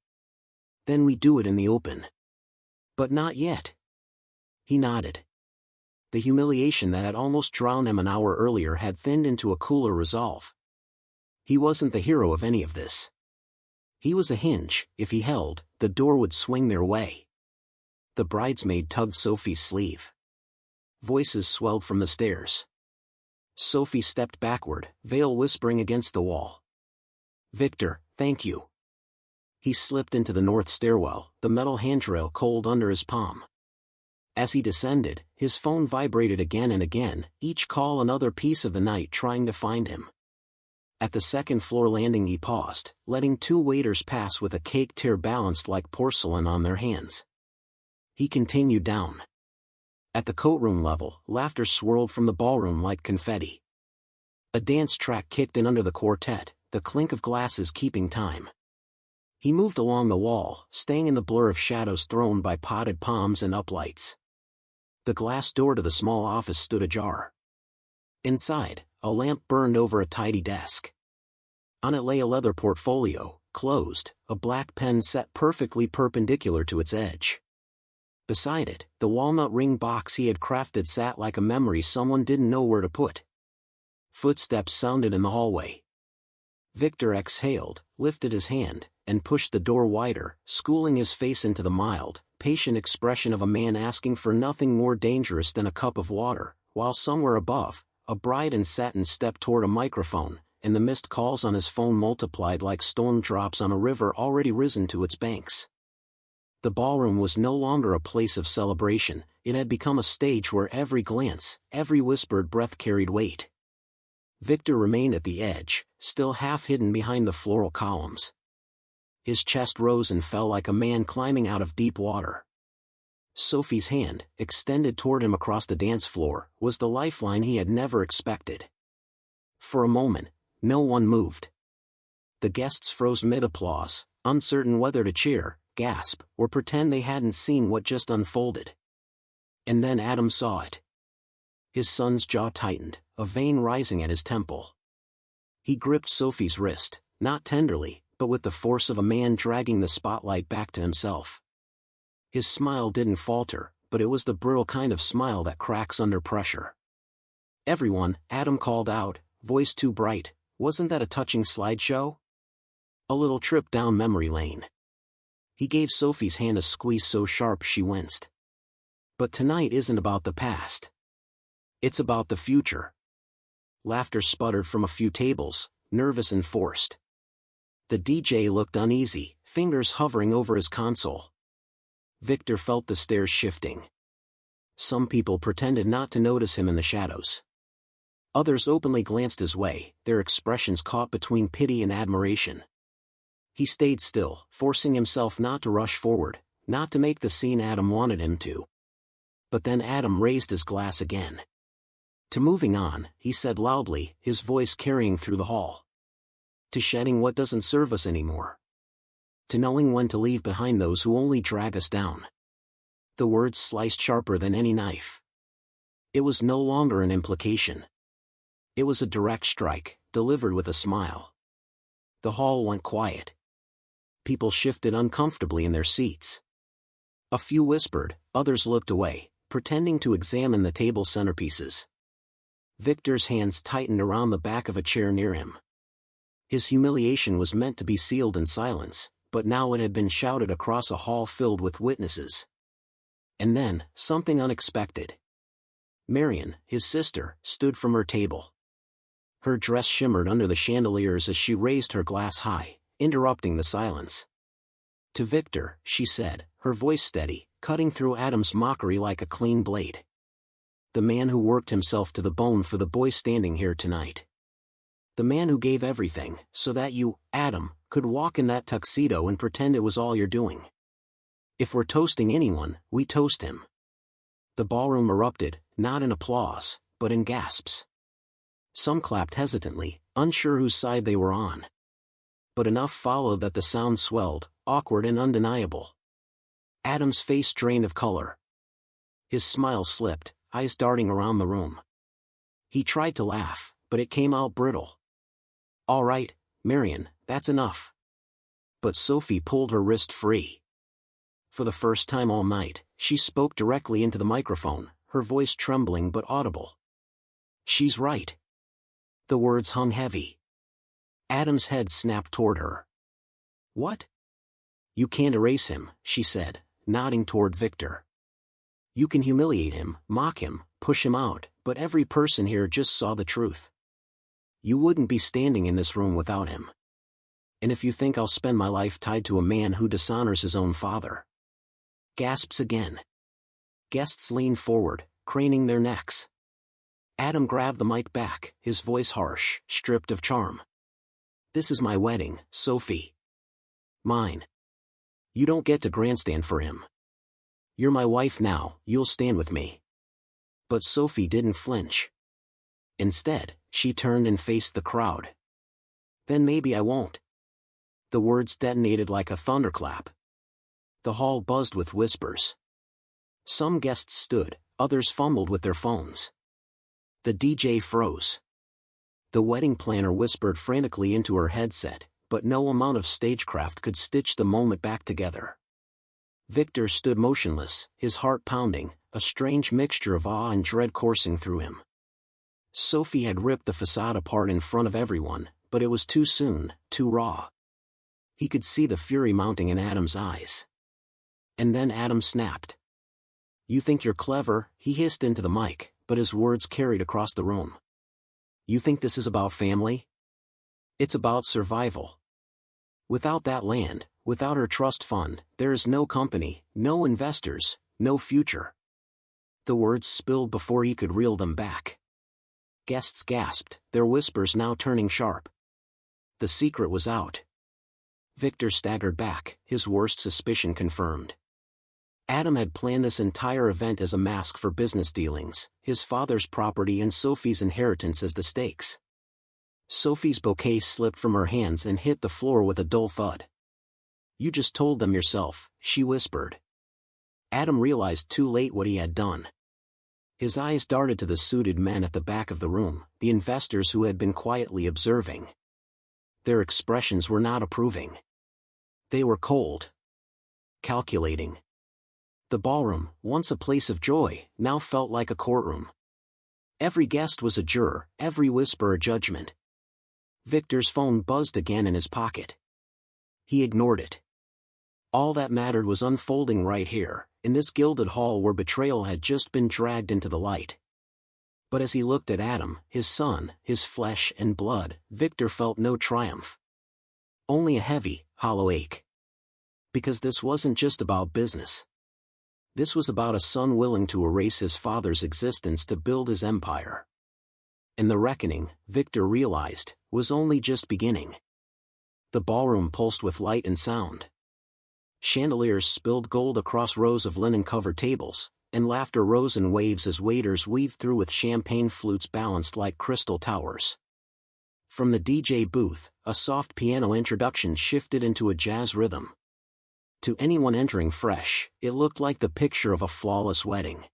S1: "Then we do it in the open." "But not yet." He nodded. The humiliation that had almost drowned him an hour earlier had thinned into a cooler resolve. He wasn't the hero of any of this. He was a hinge. If he held, the door would swing their way. The bridesmaid tugged Sophie's sleeve. Voices swelled from the stairs. Sophie stepped backward, veil whispering against the wall. "Victor, thank you." He slipped into the north stairwell, the metal handrail cold under his palm. As he descended, his phone vibrated again and again, each call another piece of the night trying to find him. At the second-floor landing he paused, letting 2 waiters pass with a cake tier balanced like porcelain on their hands. He continued down. At the coat-room level, laughter swirled from the ballroom like confetti. A dance track kicked in under the quartet, the clink of glasses keeping time. He moved along the wall, staying in the blur of shadows thrown by potted palms and uplights. The glass door to the small office stood ajar. Inside, a lamp burned over a tidy desk. On it lay a leather portfolio, closed, a black pen set perfectly perpendicular to its edge. Beside it, the walnut ring box he had crafted sat like a memory someone didn't know where to put. Footsteps sounded in the hallway. Victor exhaled, lifted his hand, and pushed the door wider, schooling his face into the mild, patient expression of a man asking for nothing more dangerous than a cup of water, while somewhere above, a bride in satin stepped toward a microphone, and the missed calls on his phone multiplied like storm drops on a river already risen to its banks. The ballroom was no longer a place of celebration, it had become a stage where every glance, every whispered breath carried weight. Victor remained at the edge, still half hidden behind the floral columns. His chest rose and fell like a man climbing out of deep water. Sophie's hand, extended toward him across the dance floor, was the lifeline he had never expected. For a moment, no one moved. The guests froze mid-applause, uncertain whether to cheer, gasp, or pretend they hadn't seen what just unfolded. And then Adam saw it. His son's jaw tightened, a vein rising at his temple. He gripped Sophie's wrist, not tenderly, but with the force of a man dragging the spotlight back to himself. His smile didn't falter, but it was the brittle kind of smile that cracks under pressure. "Everyone," Adam called out, voice too bright, "wasn't that a touching slideshow?" A little trip down memory lane. He gave Sophie's hand a squeeze so sharp she winced. "But tonight isn't about the past. It's about the future." Laughter sputtered from a few tables, nervous and forced. The DJ looked uneasy, fingers hovering over his console. Victor felt the stairs shifting. Some people pretended not to notice him in the shadows. Others openly glanced his way, their expressions caught between pity and admiration. He stayed still, forcing himself not to rush forward, not to make the scene Adam wanted him to. But then Adam raised his glass again. "To moving on," he said loudly, his voice carrying through the hall. "To shedding what doesn't serve us anymore. To knowing when to leave behind those who only drag us down." The words sliced sharper than any knife. It was no longer an implication. It was a direct strike, delivered with a smile. The hall went quiet. People shifted uncomfortably in their seats. A few whispered, others looked away, pretending to examine the table centerpieces. Victor's hands tightened around the back of a chair near him. His humiliation was meant to be sealed in silence, but now it had been shouted across a hall filled with witnesses. And then, something unexpected. Marion, his sister, stood from her table. Her dress shimmered under the chandeliers as she raised her glass high, interrupting the silence. To Victor, she said, her voice steady, cutting through Adam's mockery like a clean blade. The man who worked himself to the bone for the boy standing here tonight. The man who gave everything, so that you, Adam, could walk in that tuxedo and pretend it was all you're doing. If we're toasting anyone, we toast him. The ballroom erupted, not in applause, but in gasps. Some clapped hesitantly, unsure whose side they were on. But enough followed that the sound swelled, awkward and undeniable. Adam's face drained of color. His smile slipped, eyes darting around the room. He tried to laugh, but it came out brittle. "All right, Marion, that's enough." But Sophie pulled her wrist free. For the first time all night, she spoke directly into the microphone, her voice trembling but audible. "She's right." The words hung heavy. Adam's head snapped toward her. "What?" "You can't erase him," she said, nodding toward Victor. "You can humiliate him, mock him, push him out, but every person here just saw the truth. You wouldn't be standing in this room without him. And if you think I'll spend my life tied to a man who dishonors his own father." Gasps again. Guests leaned forward, craning their necks. Adam grabbed the mic back, his voice harsh, stripped of charm. "This is my wedding, Sophie. Mine. You don't get to grandstand for him. You're my wife now, you'll stand with me." But Sophie didn't flinch. Instead, she turned and faced the crowd. "Then maybe I won't." The words detonated like a thunderclap. The hall buzzed with whispers. Some guests stood, others fumbled with their phones. The DJ froze. The wedding planner whispered frantically into her headset, but no amount of stagecraft could stitch the moment back together. Victor stood motionless, his heart pounding, a strange mixture of awe and dread coursing through him. Sophie had ripped the facade apart in front of everyone, but it was too soon, too raw. He could see the fury mounting in Adam's eyes. And then Adam snapped. "You think you're clever," he hissed into the mic, but his words carried across the room. "You think this is about family? It's about survival. Without that land, without her trust fund, there is no company, no investors, no future." The words spilled before he could reel them back. Guests gasped, their whispers now turning sharp. The secret was out. Victor staggered back, his worst suspicion confirmed. Adam had planned this entire event as a mask for business dealings, his father's property and Sophie's inheritance as the stakes. Sophie's bouquet slipped from her hands and hit the floor with a dull thud. "You just told them yourself," she whispered. Adam realized too late what he had done. His eyes darted to the suited men at the back of the room, the investors who had been quietly observing. Their expressions were not approving. They were cold. Calculating. The ballroom, once a place of joy, now felt like a courtroom. Every guest was a juror, every whisper a judgment. Victor's phone buzzed again in his pocket. He ignored it. All that mattered was unfolding right here, in this gilded hall where betrayal had just been dragged into the light. But as he looked at Adam, his son, his flesh and blood, Victor felt no triumph. Only a heavy, hollow ache. Because this wasn't just about business. This was about a son willing to erase his father's existence to build his empire. And the reckoning, Victor realized, was only just beginning. The ballroom pulsed with light and sound. Chandeliers spilled gold across rows of linen-covered tables, and laughter rose in waves as waiters weaved through with champagne flutes balanced like crystal towers. From the DJ booth, a soft piano introduction shifted into a jazz rhythm. To anyone entering fresh, it looked like the picture of a flawless wedding.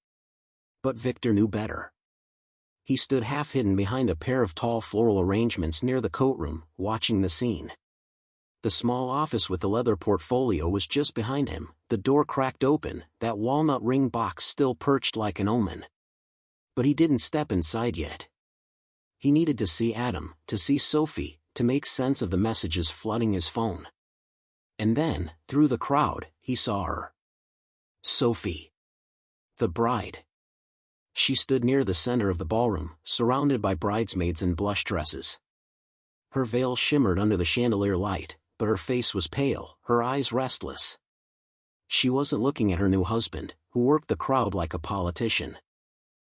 S1: But Victor knew better. He stood half-hidden behind a pair of tall floral arrangements near the coat room, watching the scene. The small office with the leather portfolio was just behind him, the door cracked open, that walnut ring box still perched like an omen. But he didn't step inside yet. He needed to see Adam, to see Sophie, to make sense of the messages flooding his phone. And then, through the crowd, he saw her. Sophie. The bride. She stood near the center of the ballroom, surrounded by bridesmaids in blush dresses. Her veil shimmered under the chandelier light, but her face was pale, her eyes restless. She wasn't looking at her new husband, who worked the crowd like a politician.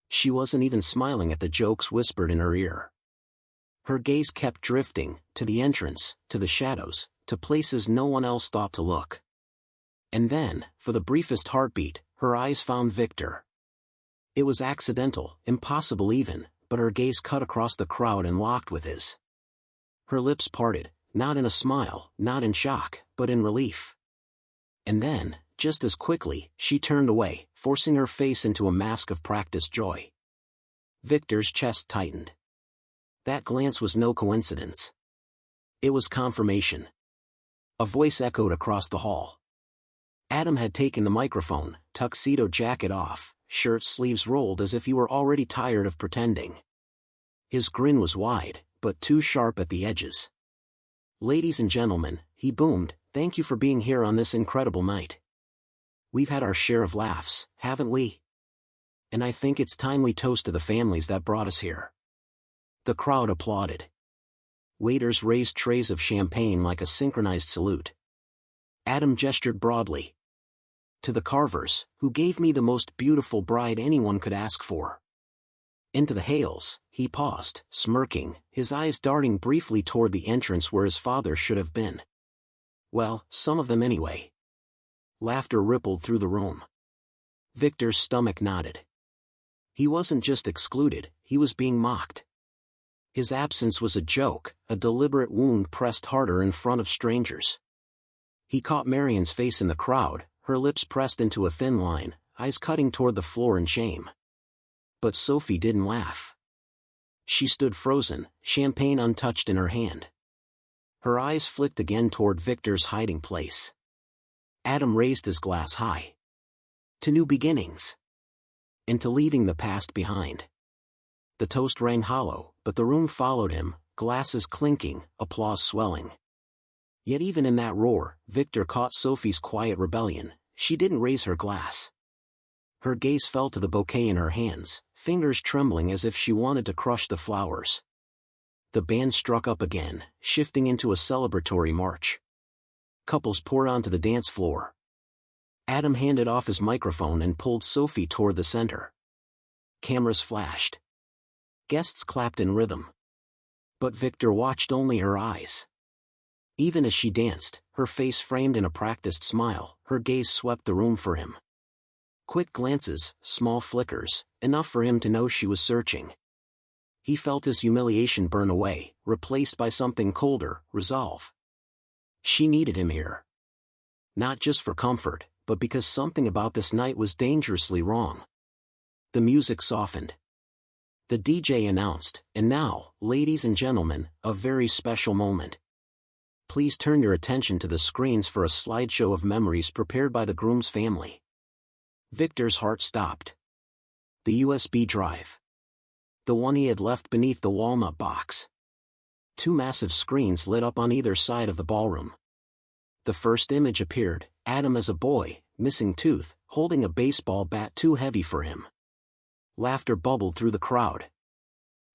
S1: She wasn't even smiling at the jokes whispered in her ear. Her gaze kept drifting, to the entrance, to the shadows, to places no one else thought to look. And then, for the briefest heartbeat, her eyes found Victor. It was accidental, impossible even, but her gaze cut across the crowd and locked with his. Her lips parted, not in a smile, not in shock, but in relief. And then, just as quickly, she turned away, forcing her face into a mask of practiced joy. Victor's chest tightened. That glance was no coincidence. It was confirmation. A voice echoed across the hall. Adam had taken the microphone, tuxedo jacket off, shirt sleeves rolled as if he were already tired of pretending. His grin was wide, but too sharp at the edges. "Ladies and gentlemen," he boomed, "thank you for being here on this incredible night. We've had our share of laughs, haven't we? And I think it's time we toast to the families that brought us here." The crowd applauded. Waiters raised trays of champagne like a synchronized salute. Adam gestured broadly. "To the Carvers, who gave me the most beautiful bride anyone could ask for." Into the hails, he paused, smirking, his eyes darting briefly toward the entrance where his father should have been. "Well, some of them anyway." Laughter rippled through the room. Victor's stomach knotted. He wasn't just excluded, he was being mocked. His absence was a joke, a deliberate wound pressed harder in front of strangers. He caught Marion's face in the crowd, her lips pressed into a thin line, eyes cutting toward the floor in shame. But Sophie didn't laugh. She stood frozen, champagne untouched in her hand. Her eyes flicked again toward Victor's hiding place. Adam raised his glass high. To new beginnings. Into leaving the past behind. The toast rang hollow, but the room followed him, glasses clinking, applause swelling. Yet even in that roar, Victor caught Sophie's quiet rebellion. She didn't raise her glass. Her gaze fell to the bouquet in her hands, fingers trembling as if she wanted to crush the flowers. The band struck up again, shifting into a celebratory march. Couples poured onto the dance floor. Adam handed off his microphone and pulled Sophie toward the center. Cameras flashed. Guests clapped in rhythm. But Victor watched only her eyes. Even as she danced, her face framed in a practiced smile, her gaze swept the room for him. Quick glances, small flickers, enough for him to know she was searching. He felt his humiliation burn away, replaced by something colder, resolve. She needed him here. Not just for comfort, but because something about this night was dangerously wrong. The music softened. The DJ announced, "And now, ladies and gentlemen, a very special moment. Please turn your attention to the screens for a slideshow of memories prepared by the groom's family." Victor's heart stopped. The USB drive. The one he had left beneath the walnut box. Two massive screens lit up on either side of the ballroom. The first image appeared, Adam as a boy, missing tooth, holding a baseball bat too heavy for him. Laughter bubbled through the crowd.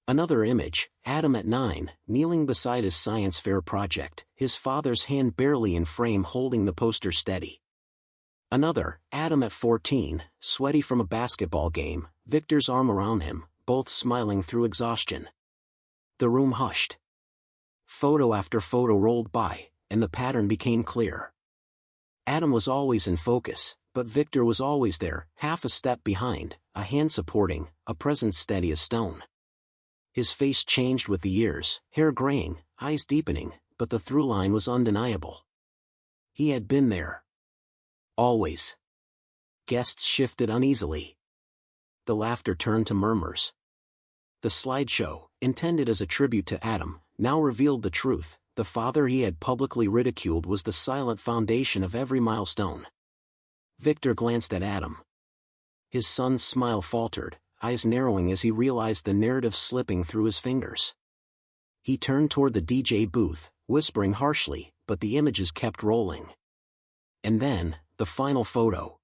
S1: Another image, Adam at 9, kneeling beside his science fair project, his father's hand barely in frame holding the poster steady. Another, Adam at 14, sweaty from a basketball game, Victor's arm around him, both smiling through exhaustion. The room hushed. Photo after photo rolled by, and the pattern became clear. Adam was always in focus, but Victor was always there, half a step behind, a hand supporting, a presence steady as stone. His face changed with the years, hair graying, eyes deepening, but the through line was undeniable. He had been there. Always. Guests shifted uneasily. The laughter turned to murmurs. The slideshow, intended as a tribute to Adam, now revealed the truth. The father he had publicly ridiculed was the silent foundation of every milestone. Victor glanced at Adam. His son's smile faltered, eyes narrowing as he realized the narrative slipping through his fingers. He turned toward the DJ booth, whispering harshly, but the images kept rolling. And then, the final photo.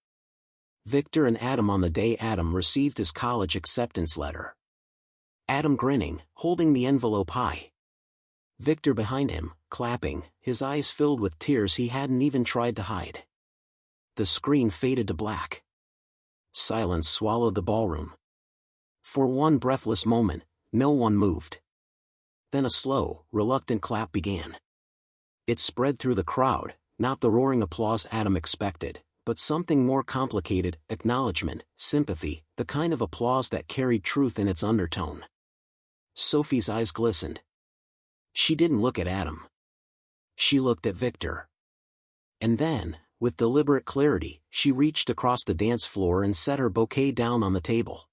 S1: Victor and Adam on the day Adam received his college acceptance letter. Adam grinning, holding the envelope high. Victor behind him, clapping, his eyes filled with tears he hadn't even tried to hide. The screen faded to black. Silence swallowed the ballroom. For one breathless moment, no one moved. Then a slow, reluctant clap began. It spread through the crowd, not the roaring applause Adam expected, but something more complicated: acknowledgement, sympathy, the kind of applause that carried truth in its undertone. Sophie's eyes glistened. She didn't look at Adam. She looked at Victor. And then, with deliberate clarity, she reached across the dance floor and set her bouquet down on the table.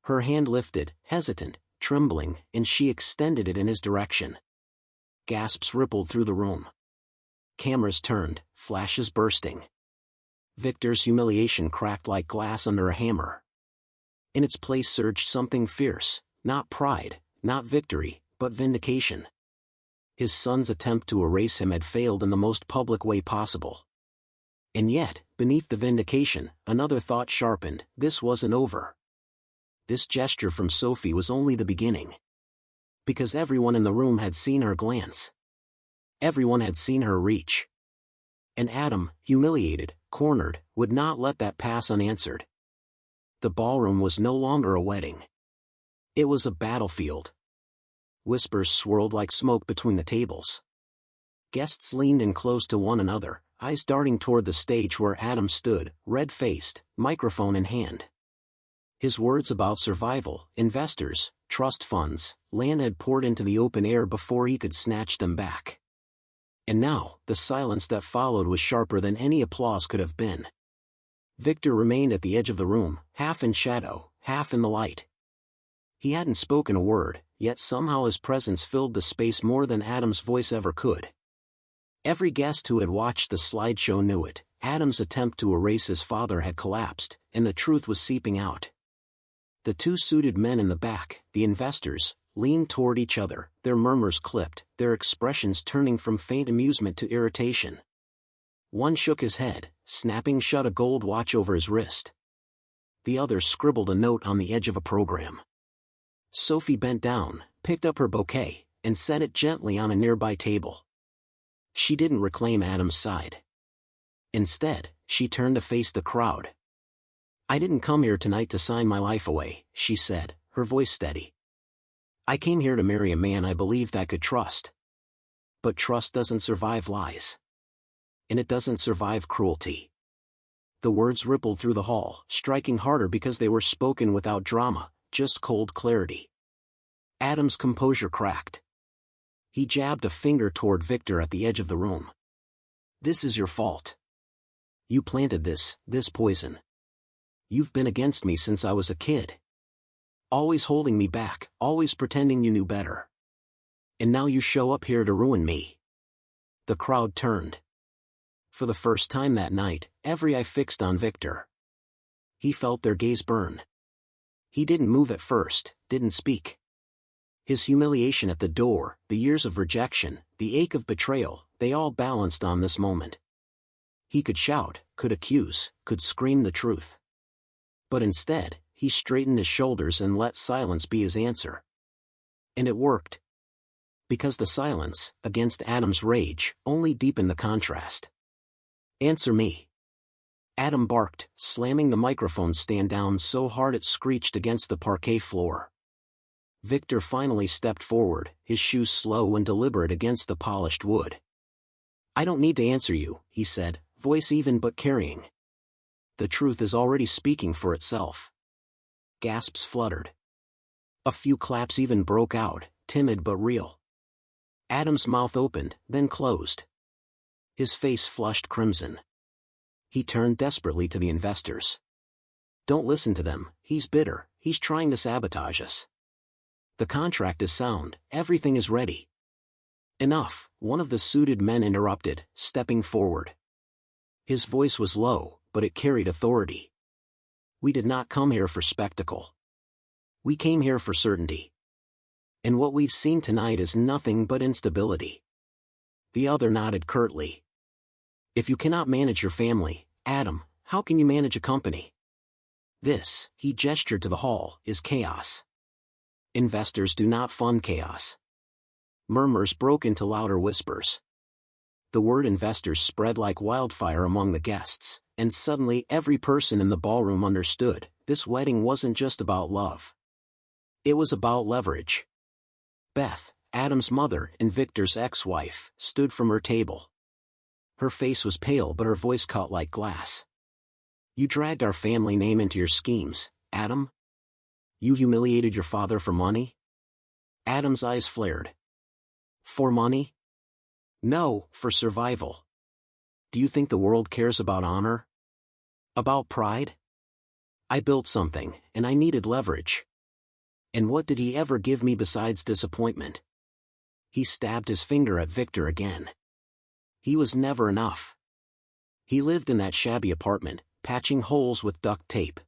S1: Her hand lifted, hesitant, trembling, and she extended it in his direction. Gasps rippled through the room. Cameras turned, flashes bursting. Victor's humiliation cracked like glass under a hammer. In its place surged something fierce, not pride, not victory, but vindication. His son's attempt to erase him had failed in the most public way possible. And yet, beneath the vindication, another thought sharpened: this wasn't over. This gesture from Sophie was only the beginning. Because everyone in the room had seen her glance. Everyone had seen her reach. And Adam, humiliated, cornered, would not let that pass unanswered. The ballroom was no longer a wedding. It was a battlefield. Whispers swirled like smoke between the tables. Guests leaned in close to one another, eyes darting toward the stage where Adam stood, red-faced, microphone in hand. His words about survival, investors, trust funds, land had poured into the open air before he could snatch them back. And now, the silence that followed was sharper than any applause could have been. Victor remained at the edge of the room, half in shadow, half in the light. He hadn't spoken a word, yet somehow his presence filled the space more than Adam's voice ever could. Every guest who had watched the slideshow knew it: Adam's attempt to erase his father had collapsed, and the truth was seeping out. The two suited men in the back, the investors, leaned toward each other, their murmurs clipped, their expressions turning from faint amusement to irritation. One shook his head, snapping shut a gold watch over his wrist. The other scribbled a note on the edge of a program. Sophie bent down, picked up her bouquet, and set it gently on a nearby table. She didn't reclaim Adam's side. Instead, she turned to face the crowd. "I didn't come here tonight to sign my life away," she said, her voice steady. "I came here to marry a man I believed I could trust. But trust doesn't survive lies. And it doesn't survive cruelty." The words rippled through the hall, striking harder because they were spoken without drama, just cold clarity. Adam's composure cracked. He jabbed a finger toward Victor at the edge of the room. "This is your fault. You planted this poison. You've been against me since I was a kid. Always holding me back, always pretending you knew better. And now you show up here to ruin me." The crowd turned. For the first time that night, every eye fixed on Victor. He felt their gaze burn. He didn't move at first, didn't speak. His humiliation at the door, the years of rejection, the ache of betrayal, they all balanced on this moment. He could shout, could accuse, could scream the truth. But instead, he straightened his shoulders and let silence be his answer. And it worked. Because the silence, against Adam's rage, only deepened the contrast. "Answer me." Adam barked, slamming the microphone stand down so hard it screeched against the parquet floor. Victor finally stepped forward, his shoes slow and deliberate against the polished wood. "I don't need to answer you," he said, voice even but carrying. "The truth is already speaking for itself." Gasps fluttered. A few claps even broke out, timid but real. Adam's mouth opened, then closed. His face flushed crimson. He turned desperately to the investors. Don't listen to them, he's bitter, he's trying to sabotage us. The contract is sound, everything is ready. Enough, one of the suited men interrupted, stepping forward. His voice was low, but it carried authority. We did not come here for spectacle. We came here for certainty. And what we've seen tonight is nothing but instability. The other nodded curtly. If you cannot manage your family, Adam, how can you manage a company? This, he gestured to the hall, is chaos. Investors do not fund chaos. Murmurs broke into louder whispers. The word investors spread like wildfire among the guests, and suddenly every person in the ballroom understood, this wedding wasn't just about love. It was about leverage. Beth, Adam's mother and Victor's ex-wife, stood from her table. Her face was pale but her voice cut like glass. You dragged our family name into your schemes, Adam? You humiliated your father for money? Adam's eyes flared. For money? No, for survival. Do you think the world cares about honor? About pride? I built something, and I needed leverage. And what did he ever give me besides disappointment? He stabbed his finger at Victor again. He was never enough. He lived in that shabby apartment, patching holes with duct tape.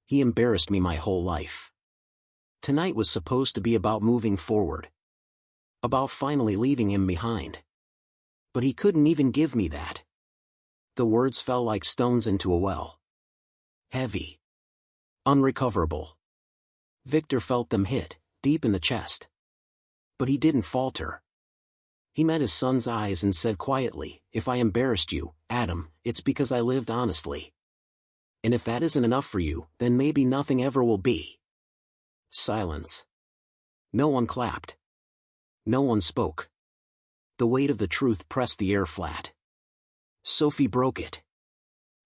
S1: He embarrassed me my whole life. Tonight was supposed to be about moving forward. About finally leaving him behind. But he couldn't even give me that. The words fell like stones into a well. Heavy. Unrecoverable. Victor felt them hit, deep in the chest. But he didn't falter. He met his son's eyes and said quietly, if I embarrassed you, Adam, it's because I lived honestly. And if that isn't enough for you, then maybe nothing ever will be. Silence. No one clapped. No one spoke. The weight of the truth pressed the air flat. Sophie broke it.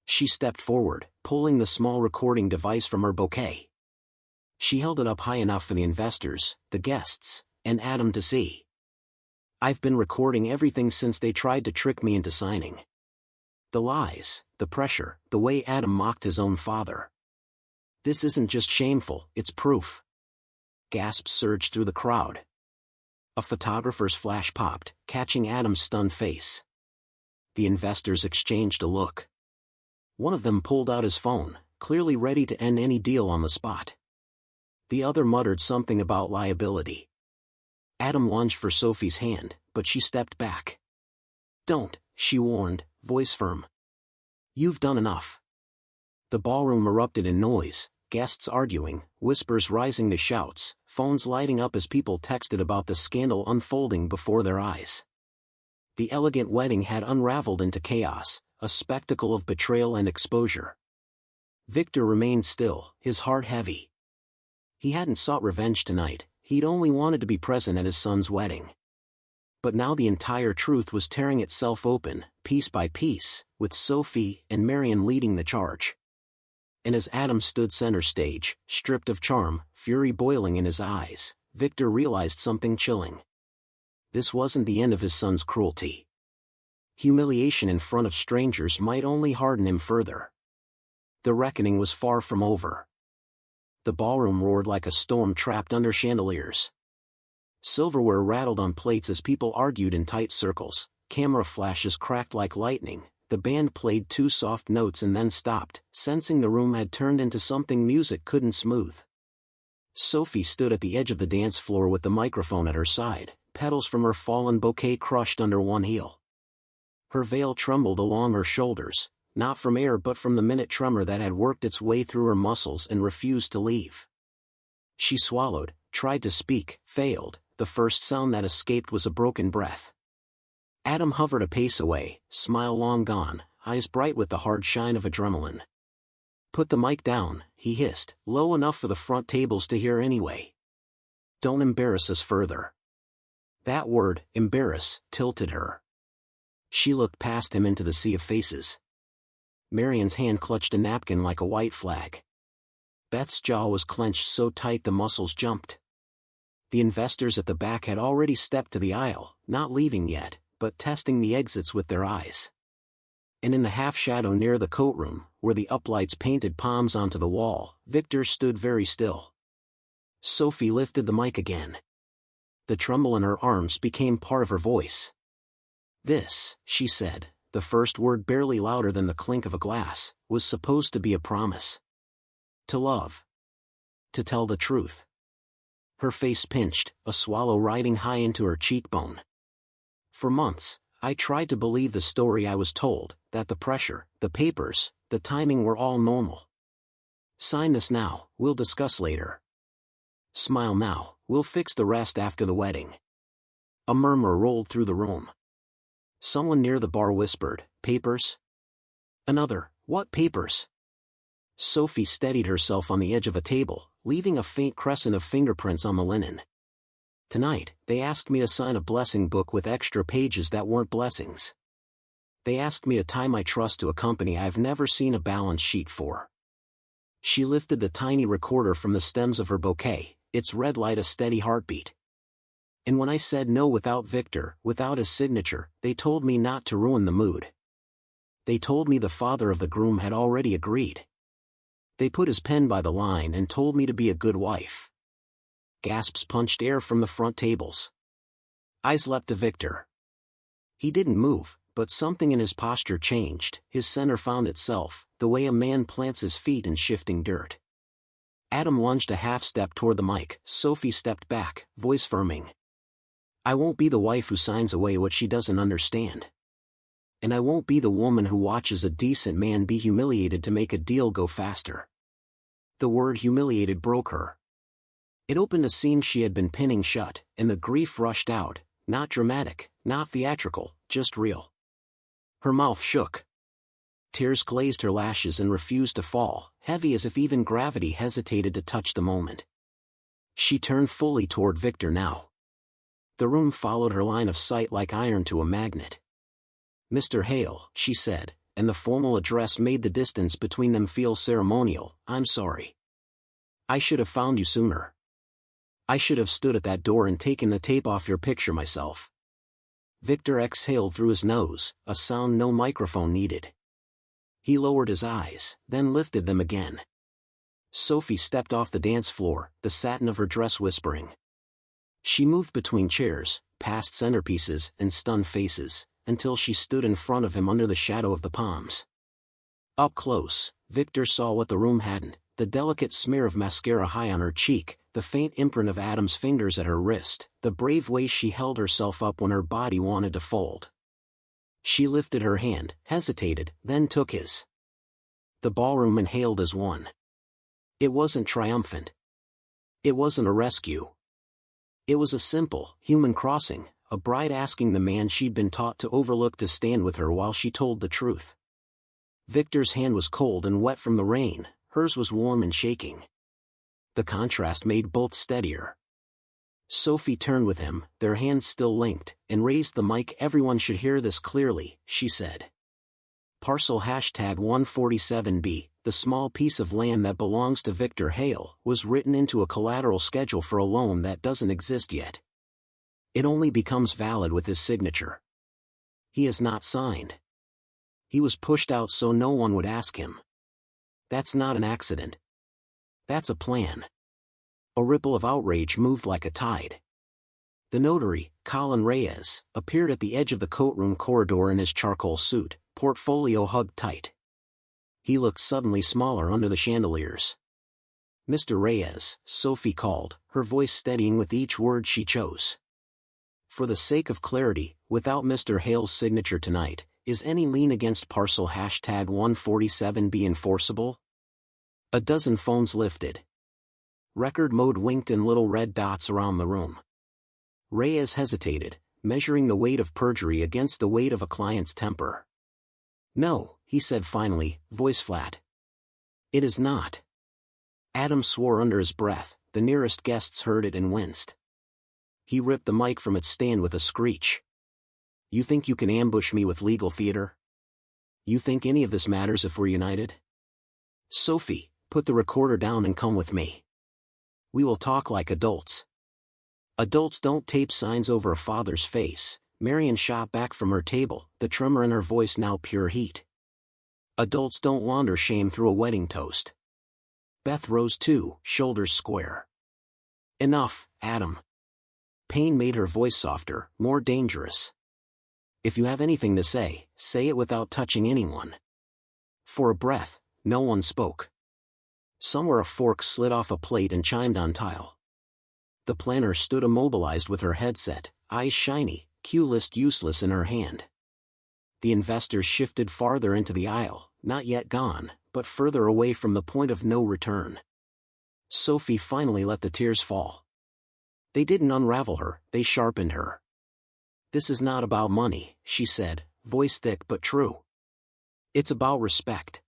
S1: She stepped forward, pulling the small recording device from her bouquet. She held it up high enough for the investors, the guests, and Adam to see. I've been recording everything since they tried to trick me into signing. The lies, the pressure, the way Adam mocked his own father. This isn't just shameful, it's proof. Gasps surged through the crowd. A photographer's flash popped, catching Adam's stunned face. The investors exchanged a look. One of them pulled out his phone, clearly ready to end any deal on the spot. The other muttered something about liability. Adam lunged for Sophie's hand, but she stepped back. Don't, she warned, voice firm. You've done enough. The ballroom erupted in noise, guests arguing, whispers rising to shouts, phones lighting up as people texted about the scandal unfolding before their eyes. The elegant wedding had unraveled into chaos, a spectacle of betrayal and exposure. Victor remained still, his heart heavy. He hadn't sought revenge tonight, he'd only wanted to be present at his son's wedding. But now the entire truth was tearing itself open, piece by piece, with Sophie and Marion leading the charge. And as Adam stood center stage, stripped of charm, fury boiling in his eyes, Victor realized something chilling. This wasn't the end of his son's cruelty. Humiliation in front of strangers might only harden him further. The reckoning was far from over. The ballroom roared like a storm trapped under chandeliers. Silverware rattled on plates as people argued in tight circles, camera flashes cracked like lightning, the band played two soft notes and then stopped, sensing the room had turned into something music couldn't smooth. Sophie stood at the edge of the dance floor with the microphone at her side, petals from her fallen bouquet crushed under one heel. Her veil trembled along her shoulders, not from air but from the minute tremor that had worked its way through her muscles and refused to leave. She swallowed, tried to speak, failed. The first sound that escaped was a broken breath. Adam hovered a pace away, smile long gone, eyes bright with the hard shine of adrenaline. Put the mic down, he hissed, low enough for the front tables to hear anyway. Don't embarrass us further. That word, embarrass, tilted her. She looked past him into the sea of faces. Marion's hand clutched a napkin like a white flag. Beth's jaw was clenched so tight the muscles jumped. The investors at the back had already stepped to the aisle, not leaving yet, but testing the exits with their eyes. And in the half-shadow near the coat room, where the uplights painted palms onto the wall, Victor stood very still. Sophie lifted the mic again. The tremble in her arms became part of her voice. "This," she said, the first word barely louder than the clink of a glass, "was supposed to be a promise. To love. To tell the truth." Her face pinched, a swallow riding high into her cheekbone. "For months, I tried to believe the story I was told, that the pressure, the papers, the timing were all normal. Sign this now, we'll discuss later. Smile now, we'll fix the rest after the wedding." A murmur rolled through the room. Someone near the bar whispered, "Papers?" Another, "What papers?" Sophie steadied herself on the edge of a table, leaving a faint crescent of fingerprints on the linen. "Tonight, they asked me to sign a blessing book with extra pages that weren't blessings. They asked me to tie my trust to a company I've never seen a balance sheet for." She lifted the tiny recorder from the stems of her bouquet, its red light a steady heartbeat. "And when I said no without Victor, without his signature, they told me not to ruin the mood. They told me the father of the groom had already agreed. They put his pen by the line and told me to be a good wife." Gasps punched air from the front tables. Eyes leapt to Victor. He didn't move, but something in his posture changed. His center found itself, the way a man plants his feet in shifting dirt. Adam lunged a half-step toward the mic. Sophie stepped back, voice firming. "I won't be the wife who signs away what she doesn't understand. And I won't be the woman who watches a decent man be humiliated to make a deal go faster." The word humiliated broke her. It opened a seam she had been pinning shut, and the grief rushed out, not dramatic, not theatrical, just real. Her mouth shook. Tears glazed her lashes and refused to fall, heavy as if even gravity hesitated to touch the moment. She turned fully toward Victor now. The room followed her line of sight like iron to a magnet. "Mr. Hale," she said, and the formal address made the distance between them feel ceremonial, "I'm sorry. I should have found you sooner. I should have stood at that door and taken the tape off your picture myself." Victor exhaled through his nose, a sound no microphone needed. He lowered his eyes, then lifted them again. Sophie stepped off the dance floor, the satin of her dress whispering. She moved between chairs, past centerpieces and stunned faces, until she stood in front of him under the shadow of the palms. Up close, Victor saw what the room hadn't, the delicate smear of mascara high on her cheek, the faint imprint of Adam's fingers at her wrist, the brave way she held herself up when her body wanted to fold. She lifted her hand, hesitated, then took his. The ballroom inhaled as one. It wasn't triumphant. It wasn't a rescue. It was a simple, human crossing, a bride asking the man she'd been taught to overlook to stand with her while she told the truth. Victor's hand was cold and wet from the rain, hers was warm and shaking. The contrast made both steadier. Sophie turned with him, their hands still linked, and raised the mic. "Everyone should hear this clearly," she said. Parcel #147B, the small piece of land that belongs to Victor Hale, was written into a collateral schedule for a loan that doesn't exist yet. It only becomes valid with his signature. He has not signed. He was pushed out so no one would ask him. That's not an accident. That's a plan. A ripple of outrage moved like a tide. The notary, Colin Reyes, appeared at the edge of the courtroom corridor in his charcoal suit, portfolio hugged tight. He looked suddenly smaller under the chandeliers. "Mr. Reyes," Sophie called, her voice steadying with each word she chose. "For the sake of clarity, without Mr. Hale's signature tonight, is any lien against parcel #147B enforceable?" A dozen phones lifted. Record mode winked in little red dots around the room. Reyes hesitated, measuring the weight of perjury against the weight of a client's temper. "No," he said finally, voice flat. "It is not." Adam swore under his breath, the nearest guests heard it and winced. He ripped the mic from its stand with a screech. "You think you can ambush me with legal theater? You think any of this matters if we're united? Sophie, put the recorder down and come with me. We will talk like adults." "Adults don't tape signs over a father's face." Marion shot back from her table, the tremor in her voice now pure heat. Adults don't launder shame through a wedding toast. Beth rose too, shoulders square. Enough, Adam. Pain made her voice softer, more dangerous. If you have anything to say, say it without touching anyone. For a breath, no one spoke. Somewhere a fork slid off a plate and chimed on tile. The planner stood immobilized with her headset, eyes shiny, cue list useless in her hand. The investors shifted farther into the aisle, not yet gone, but further away from the point of no return. Sophie finally let the tears fall. They didn't unravel her, they sharpened her. This is not about money, she said, voice thick but true. It's about respect.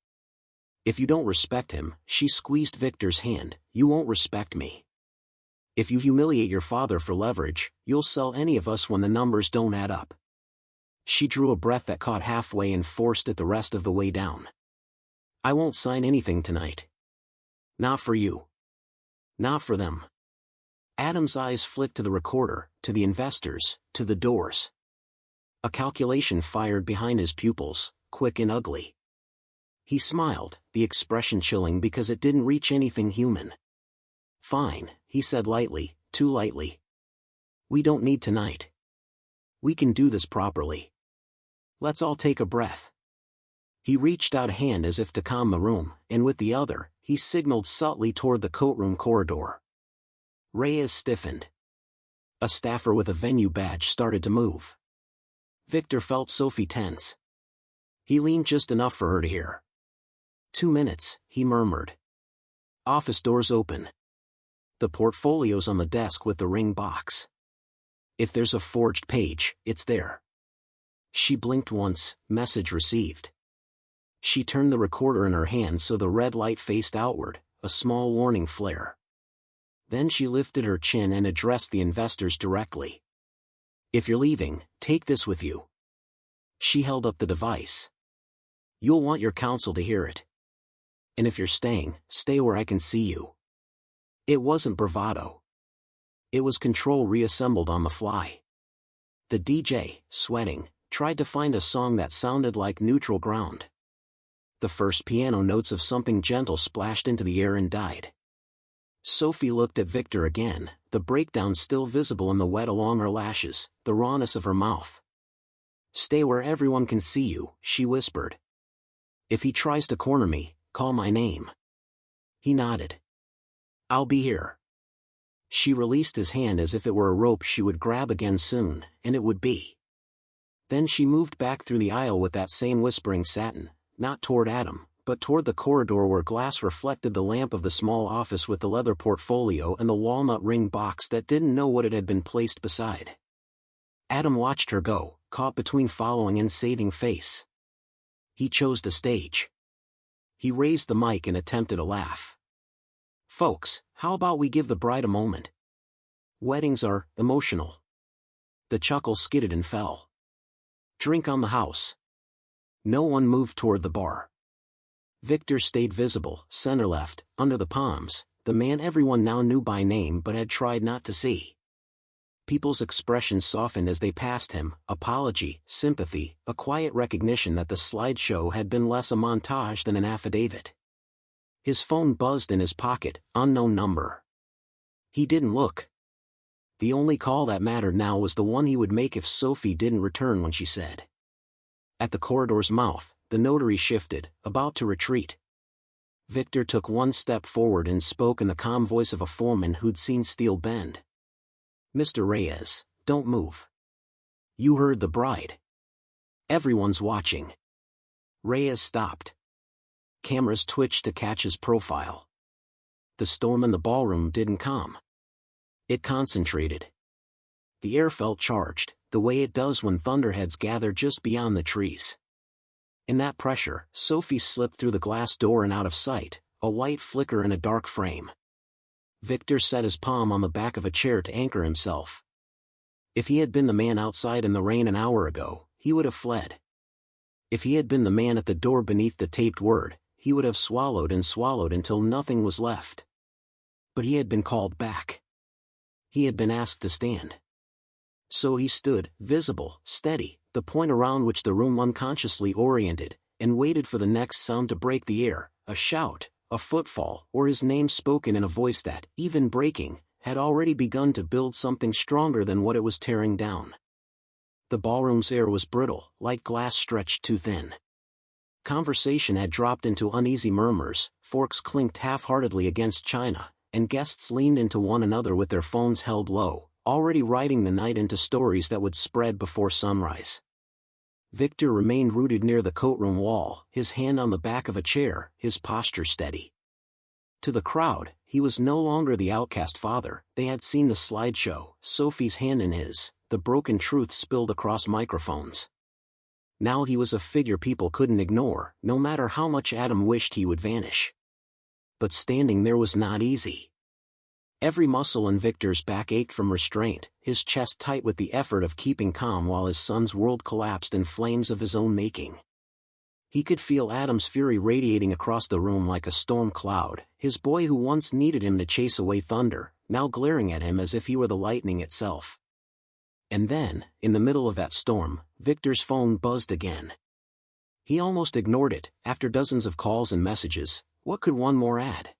S1: If you don't respect him, she squeezed Victor's hand, you won't respect me. If you humiliate your father for leverage, you'll sell any of us when the numbers don't add up. She drew a breath that caught halfway and forced it the rest of the way down. I won't sign anything tonight. Not for you. Not for them. Adam's eyes flicked to the recorder, to the investors, to the doors. A calculation fired behind his pupils, quick and ugly. He smiled, the expression chilling because it didn't reach anything human. Fine, he said lightly, too lightly. We don't need tonight. We can do this properly. Let's all take a breath. He reached out a hand as if to calm the room, and with the other, he signaled subtly toward the courtroom corridor. Reyes stiffened. A staffer with a venue badge started to move. Victor felt Sophie tense. He leaned just enough for her to hear. 2 minutes, he murmured. Office doors open. The portfolio's on the desk with the ring box. If there's a forged page, it's there. She blinked once, message received. She turned the recorder in her hand so the red light faced outward, a small warning flare. Then she lifted her chin and addressed the investors directly. If you're leaving, take this with you. She held up the device. You'll want your counsel to hear it. And if you're staying, stay where I can see you. It wasn't bravado. It was control reassembled on the fly. The DJ, sweating, tried to find a song that sounded like neutral ground. The first piano notes of something gentle splashed into the air and died. Sophie looked at Victor again, the breakdown still visible in the wet along her lashes, the rawness of her mouth. Stay where everyone can see you, she whispered. If he tries to corner me, call my name. He nodded. I'll be here. She released his hand as if it were a rope she would grab again soon, and it would be. Then she moved back through the aisle with that same whispering satin, not toward Adam, but toward the corridor where glass reflected the lamp of the small office with the leather portfolio and the walnut ring box that didn't know what it had been placed beside. Adam watched her go, caught between following and saving face. He chose the stage. He raised the mic and attempted a laugh. Folks, how about we give the bride a moment? Weddings are emotional. The chuckle skidded and fell. Drink on the house. No one moved toward the bar. Victor stayed visible, center left, under the palms, the man everyone now knew by name but had tried not to see. People's expressions softened as they passed him, apology, sympathy, a quiet recognition that the slideshow had been less a montage than an affidavit. His phone buzzed in his pocket, unknown number. He didn't look. The only call that mattered now was the one he would make if Sophie didn't return when she said. At the corridor's mouth, the notary shifted, about to retreat. Victor took one step forward and spoke in the calm voice of a foreman who'd seen steel bend. Mr. Reyes, don't move. You heard the bride. Everyone's watching. Reyes stopped. Cameras twitched to catch his profile. The storm in the ballroom didn't calm. It concentrated. The air felt charged, the way it does when thunderheads gather just beyond the trees. In that pressure, Sophie slipped through the glass door and out of sight, a white flicker in a dark frame. Victor set his palm on the back of a chair to anchor himself. If he had been the man outside in the rain an hour ago, he would have fled. If he had been the man at the door beneath the taped word, he would have swallowed and swallowed until nothing was left. But he had been called back. He had been asked to stand. So he stood, visible, steady, the point around which the room unconsciously oriented, and waited for the next sound to break the air, a shout, a footfall, or his name spoken in a voice that, even breaking, had already begun to build something stronger than what it was tearing down. The ballroom's air was brittle, like glass stretched too thin. Conversation had dropped into uneasy murmurs, forks clinked half-heartedly against china, and guests leaned into one another with their phones held low, already writing the night into stories that would spread before sunrise. Victor remained rooted near the courtroom wall, his hand on the back of a chair, his posture steady. To the crowd, he was no longer the outcast father. They had seen the slideshow, Sophie's hand in his, the broken truth spilled across microphones. Now he was a figure people couldn't ignore, no matter how much Adam wished he would vanish. But standing there was not easy. Every muscle in Victor's back ached from restraint, his chest tight with the effort of keeping calm while his son's world collapsed in flames of his own making. He could feel Adam's fury radiating across the room like a storm cloud, his boy who once needed him to chase away thunder, now glaring at him as if he were the lightning itself. And then, in the middle of that storm, Victor's phone buzzed again. He almost ignored it. After dozens of calls and messages, what could one more add?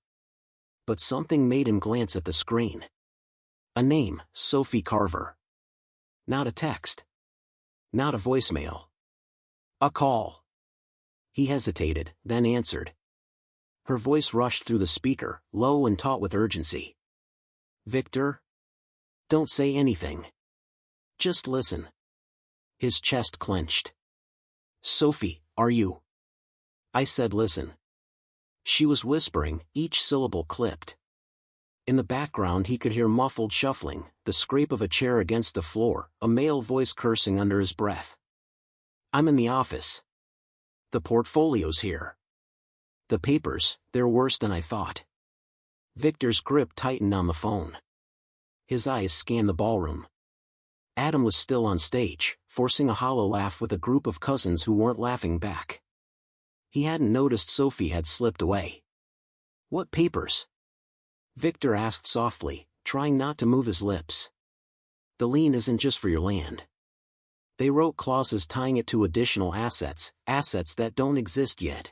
S1: But something made him glance at the screen. A name, Sophie Carver. Not a text. Not a voicemail. A call. He hesitated, then answered. Her voice rushed through the speaker, low and taut with urgency. Victor? Don't say anything. Just listen. His chest clenched. Sophie, are you? I said listen. She was whispering, each syllable clipped. In the background he could hear muffled shuffling, the scrape of a chair against the floor, a male voice cursing under his breath. I'm in the office. The portfolio's here. The papers, they're worse than I thought. Victor's grip tightened on the phone. His eyes scanned the ballroom. Adam was still on stage, forcing a hollow laugh with a group of cousins who weren't laughing back. He hadn't noticed Sophie had slipped away. What papers? Victor asked softly, trying not to move his lips. The lien isn't just for your land. They wrote clauses tying it to additional assets, assets that don't exist yet.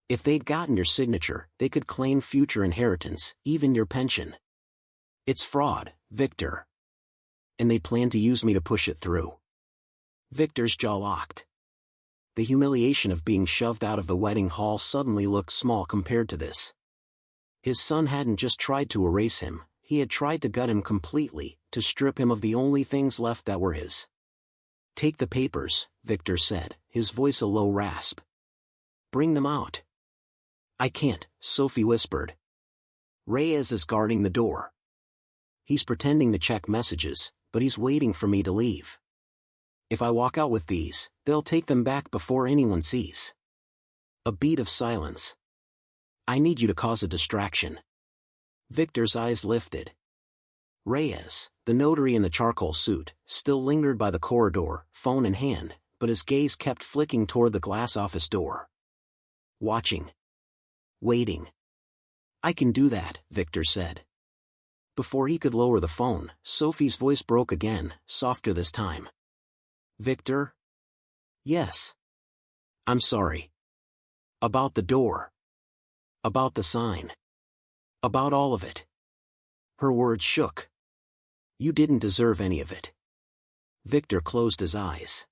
S1: If they'd gotten your signature, they could claim future inheritance, even your pension. It's fraud, Victor. And they plan to use me to push it through. Victor's jaw locked. The humiliation of being shoved out of the wedding hall suddenly looked small compared to this. His son hadn't just tried to erase him, he had tried to gut him completely, to strip him of the only things left that were his. Take the papers, Victor said, his voice a low rasp. Bring them out. I can't, Sophie whispered. Reyes is guarding the door. He's pretending to check messages, but he's waiting for me to leave. If I walk out with these, they'll take them back before anyone sees. A beat of silence. I need you to cause a distraction. Victor's eyes lifted. Reyes, the notary in the charcoal suit, still lingered by the corridor, phone in hand, but his gaze kept flicking toward the glass office door. Watching. Waiting. I can do that, Victor said. Before he could lower the phone, Sophie's voice broke again, softer this time. Victor? Yes. I'm sorry. About the door. About the sign. About all of it. Her words shook. You didn't deserve any of it. Victor closed his eyes.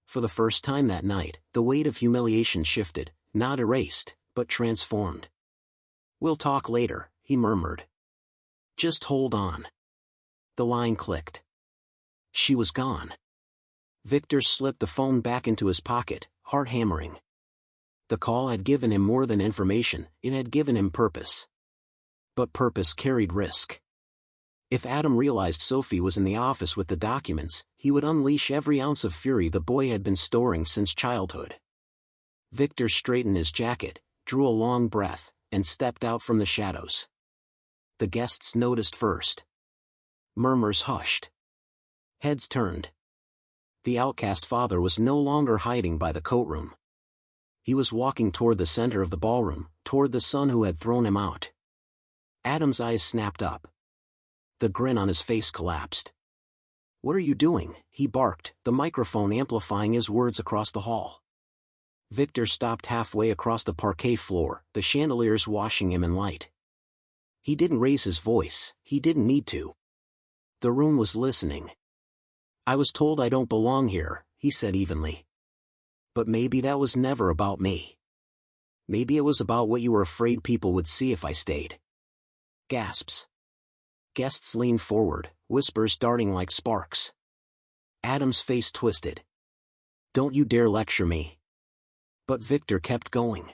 S1: For the first time that night, the weight of humiliation shifted, not erased, but transformed. We'll talk later, he murmured. Just hold on. The line clicked. She was gone. Victor slipped the phone back into his pocket, heart hammering. The call had given him more than information, it had given him purpose. But purpose carried risk. If Adam realized Sophie was in the office with the documents, he would unleash every ounce of fury the boy had been storing since childhood. Victor straightened his jacket, drew a long breath, and stepped out from the shadows. The guests noticed first. Murmurs hushed. Heads turned. The outcast father was no longer hiding by the courtroom. He was walking toward the center of the ballroom, toward the son who had thrown him out. Adam's eyes snapped up. The grin on his face collapsed. What are you doing? He barked, the microphone amplifying his words across the hall. Victor stopped halfway across the parquet floor, the chandeliers washing him in light. He didn't raise his voice, he didn't need to. The room was listening. "I was told I don't belong here," he said evenly. "But maybe that was never about me. Maybe it was about what you were afraid people would see if I stayed." Gasps. Guests leaned forward, whispers darting like sparks. Adam's face twisted. "Don't you dare lecture me." But Victor kept going.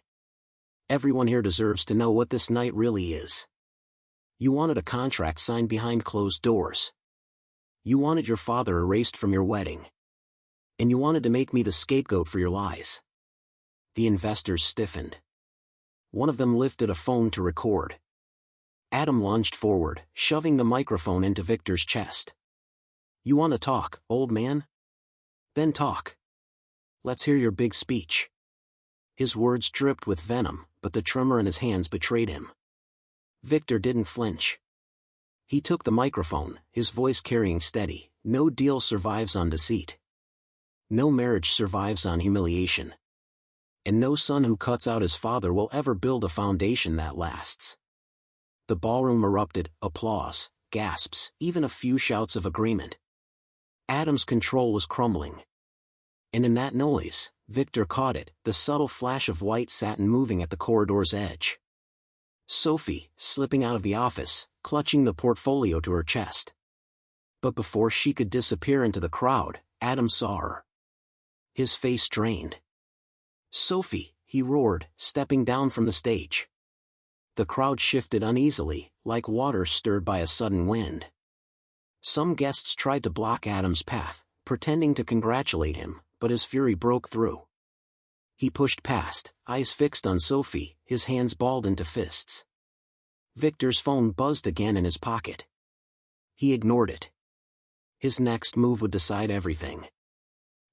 S1: "Everyone here deserves to know what this night really is. You wanted a contract signed behind closed doors. You wanted your father erased from your wedding. And you wanted to make me the scapegoat for your lies." The investors stiffened. One of them lifted a phone to record. Adam lunged forward, shoving the microphone into Victor's chest. "You want to talk, old man? Then talk. Let's hear your big speech." His words dripped with venom, but the tremor in his hands betrayed him. Victor didn't flinch. He took the microphone, his voice carrying steady. "No deal survives on deceit. No marriage survives on humiliation. And no son who cuts out his father will ever build a foundation that lasts." The ballroom erupted, applause, gasps, even a few shouts of agreement. Adam's control was crumbling. And in that noise, Victor caught it, the subtle flash of white satin moving at the corridor's edge. Sophie, slipping out of the office, clutching the portfolio to her chest. But before she could disappear into the crowd, Adam saw her. His face drained. "Sophie," he roared, stepping down from the stage. The crowd shifted uneasily, like water stirred by a sudden wind. Some guests tried to block Adam's path, pretending to congratulate him, but his fury broke through. He pushed past, eyes fixed on Sophie, his hands balled into fists. Victor's phone buzzed again in his pocket. He ignored it. His next move would decide everything.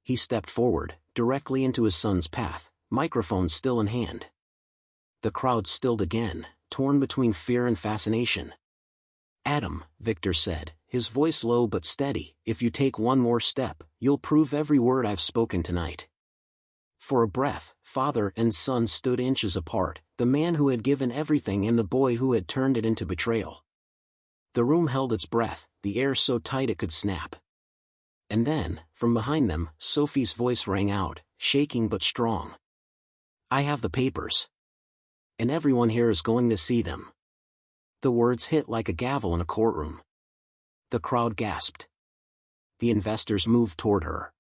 S1: He stepped forward, directly into his son's path, microphone still in hand. The crowd stilled again, torn between fear and fascination. "Adam," Victor said, his voice low but steady, "if you take one more step, you'll prove every word I've spoken tonight." For a breath, father and son stood inches apart, the man who had given everything and the boy who had turned it into betrayal. The room held its breath, the air so tight it could snap. And then, from behind them, Sophie's voice rang out, shaking but strong. "I have the papers. And everyone here is going to see them." The words hit like a gavel in a courtroom. The crowd gasped. The investors moved toward her.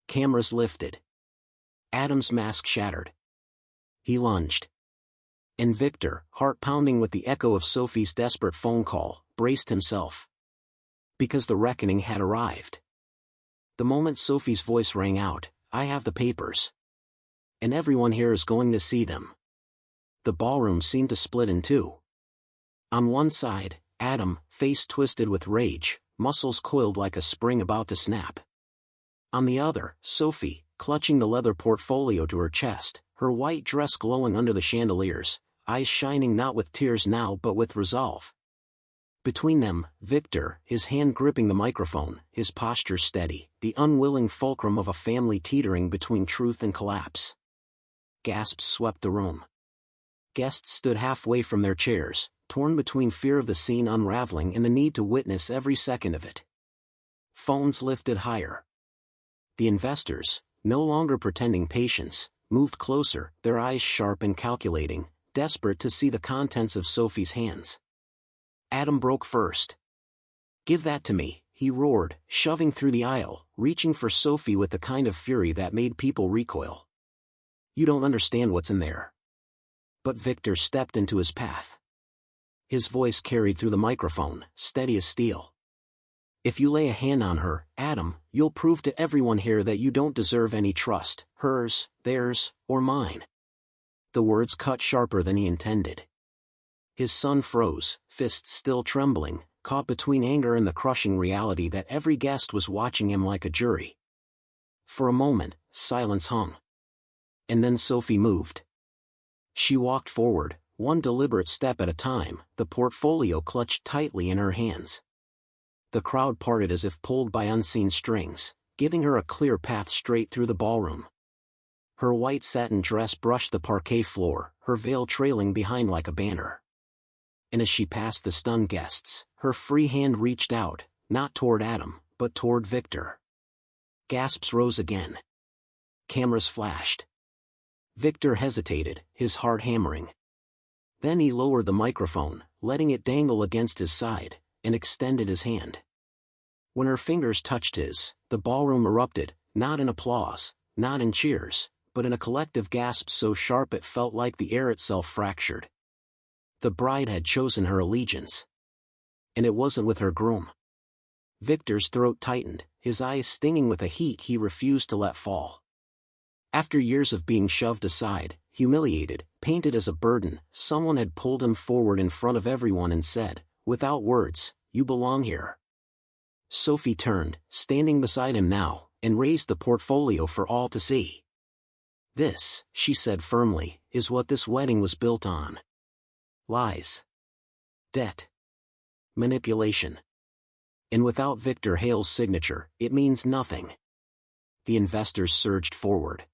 S1: Cameras lifted. Adam's mask shattered. He lunged. And Victor, heart pounding with the echo of Sophie's desperate phone call, braced himself. Because the reckoning had arrived. The moment Sophie's voice rang out, "I have the papers. And everyone here is going to see them." The ballroom seemed to split in two. On one side, Adam, face twisted with rage, muscles coiled like a spring about to snap. On the other, Sophie, clutching the leather portfolio to her chest, her white dress glowing under the chandeliers, eyes shining not with tears now but with resolve. Between them, Victor, his hand gripping the microphone, his posture steady, the unwilling fulcrum of a family teetering between truth and collapse. Gasps swept the room. Guests stood halfway from their chairs, torn between fear of the scene unraveling and the need to witness every second of it. Phones lifted higher. The investors, no longer pretending patience, moved closer, their eyes sharp and calculating, desperate to see the contents of Sophie's hands. Adam broke first. "Give that to me," he roared, shoving through the aisle, reaching for Sophie with the kind of fury that made people recoil. "You don't understand what's in there." But Victor stepped into his path. His voice carried through the microphone, steady as steel. "If you lay a hand on her, Adam, you'll prove to everyone here that you don't deserve any trust, hers, theirs, or mine." The words cut sharper than he intended. His son froze, fists still trembling, caught between anger and the crushing reality that every guest was watching him like a jury. For a moment, silence hung. And then Sophie moved. She walked forward, one deliberate step at a time, the portfolio clutched tightly in her hands. The crowd parted as if pulled by unseen strings, giving her a clear path straight through the ballroom. Her white satin dress brushed the parquet floor, her veil trailing behind like a banner. And as she passed the stunned guests, her free hand reached out, not toward Adam, but toward Victor. Gasps rose again. Cameras flashed. Victor hesitated, his heart hammering. Then he lowered the microphone, letting it dangle against his side, and extended his hand. When her fingers touched his, the ballroom erupted, not in applause, not in cheers, but in a collective gasp so sharp it felt like the air itself fractured. The bride had chosen her allegiance. And it wasn't with her groom. Victor's throat tightened, his eyes stinging with a heat he refused to let fall. After years of being shoved aside, humiliated, painted as a burden, someone had pulled him forward in front of everyone and said, without words, "You belong here." Sophie turned, standing beside him now, and raised the portfolio for all to see. "This," she said firmly, "is what this wedding was built on. Lies. Debt. Manipulation. And without Victor Hale's signature, it means nothing." The investors surged forward.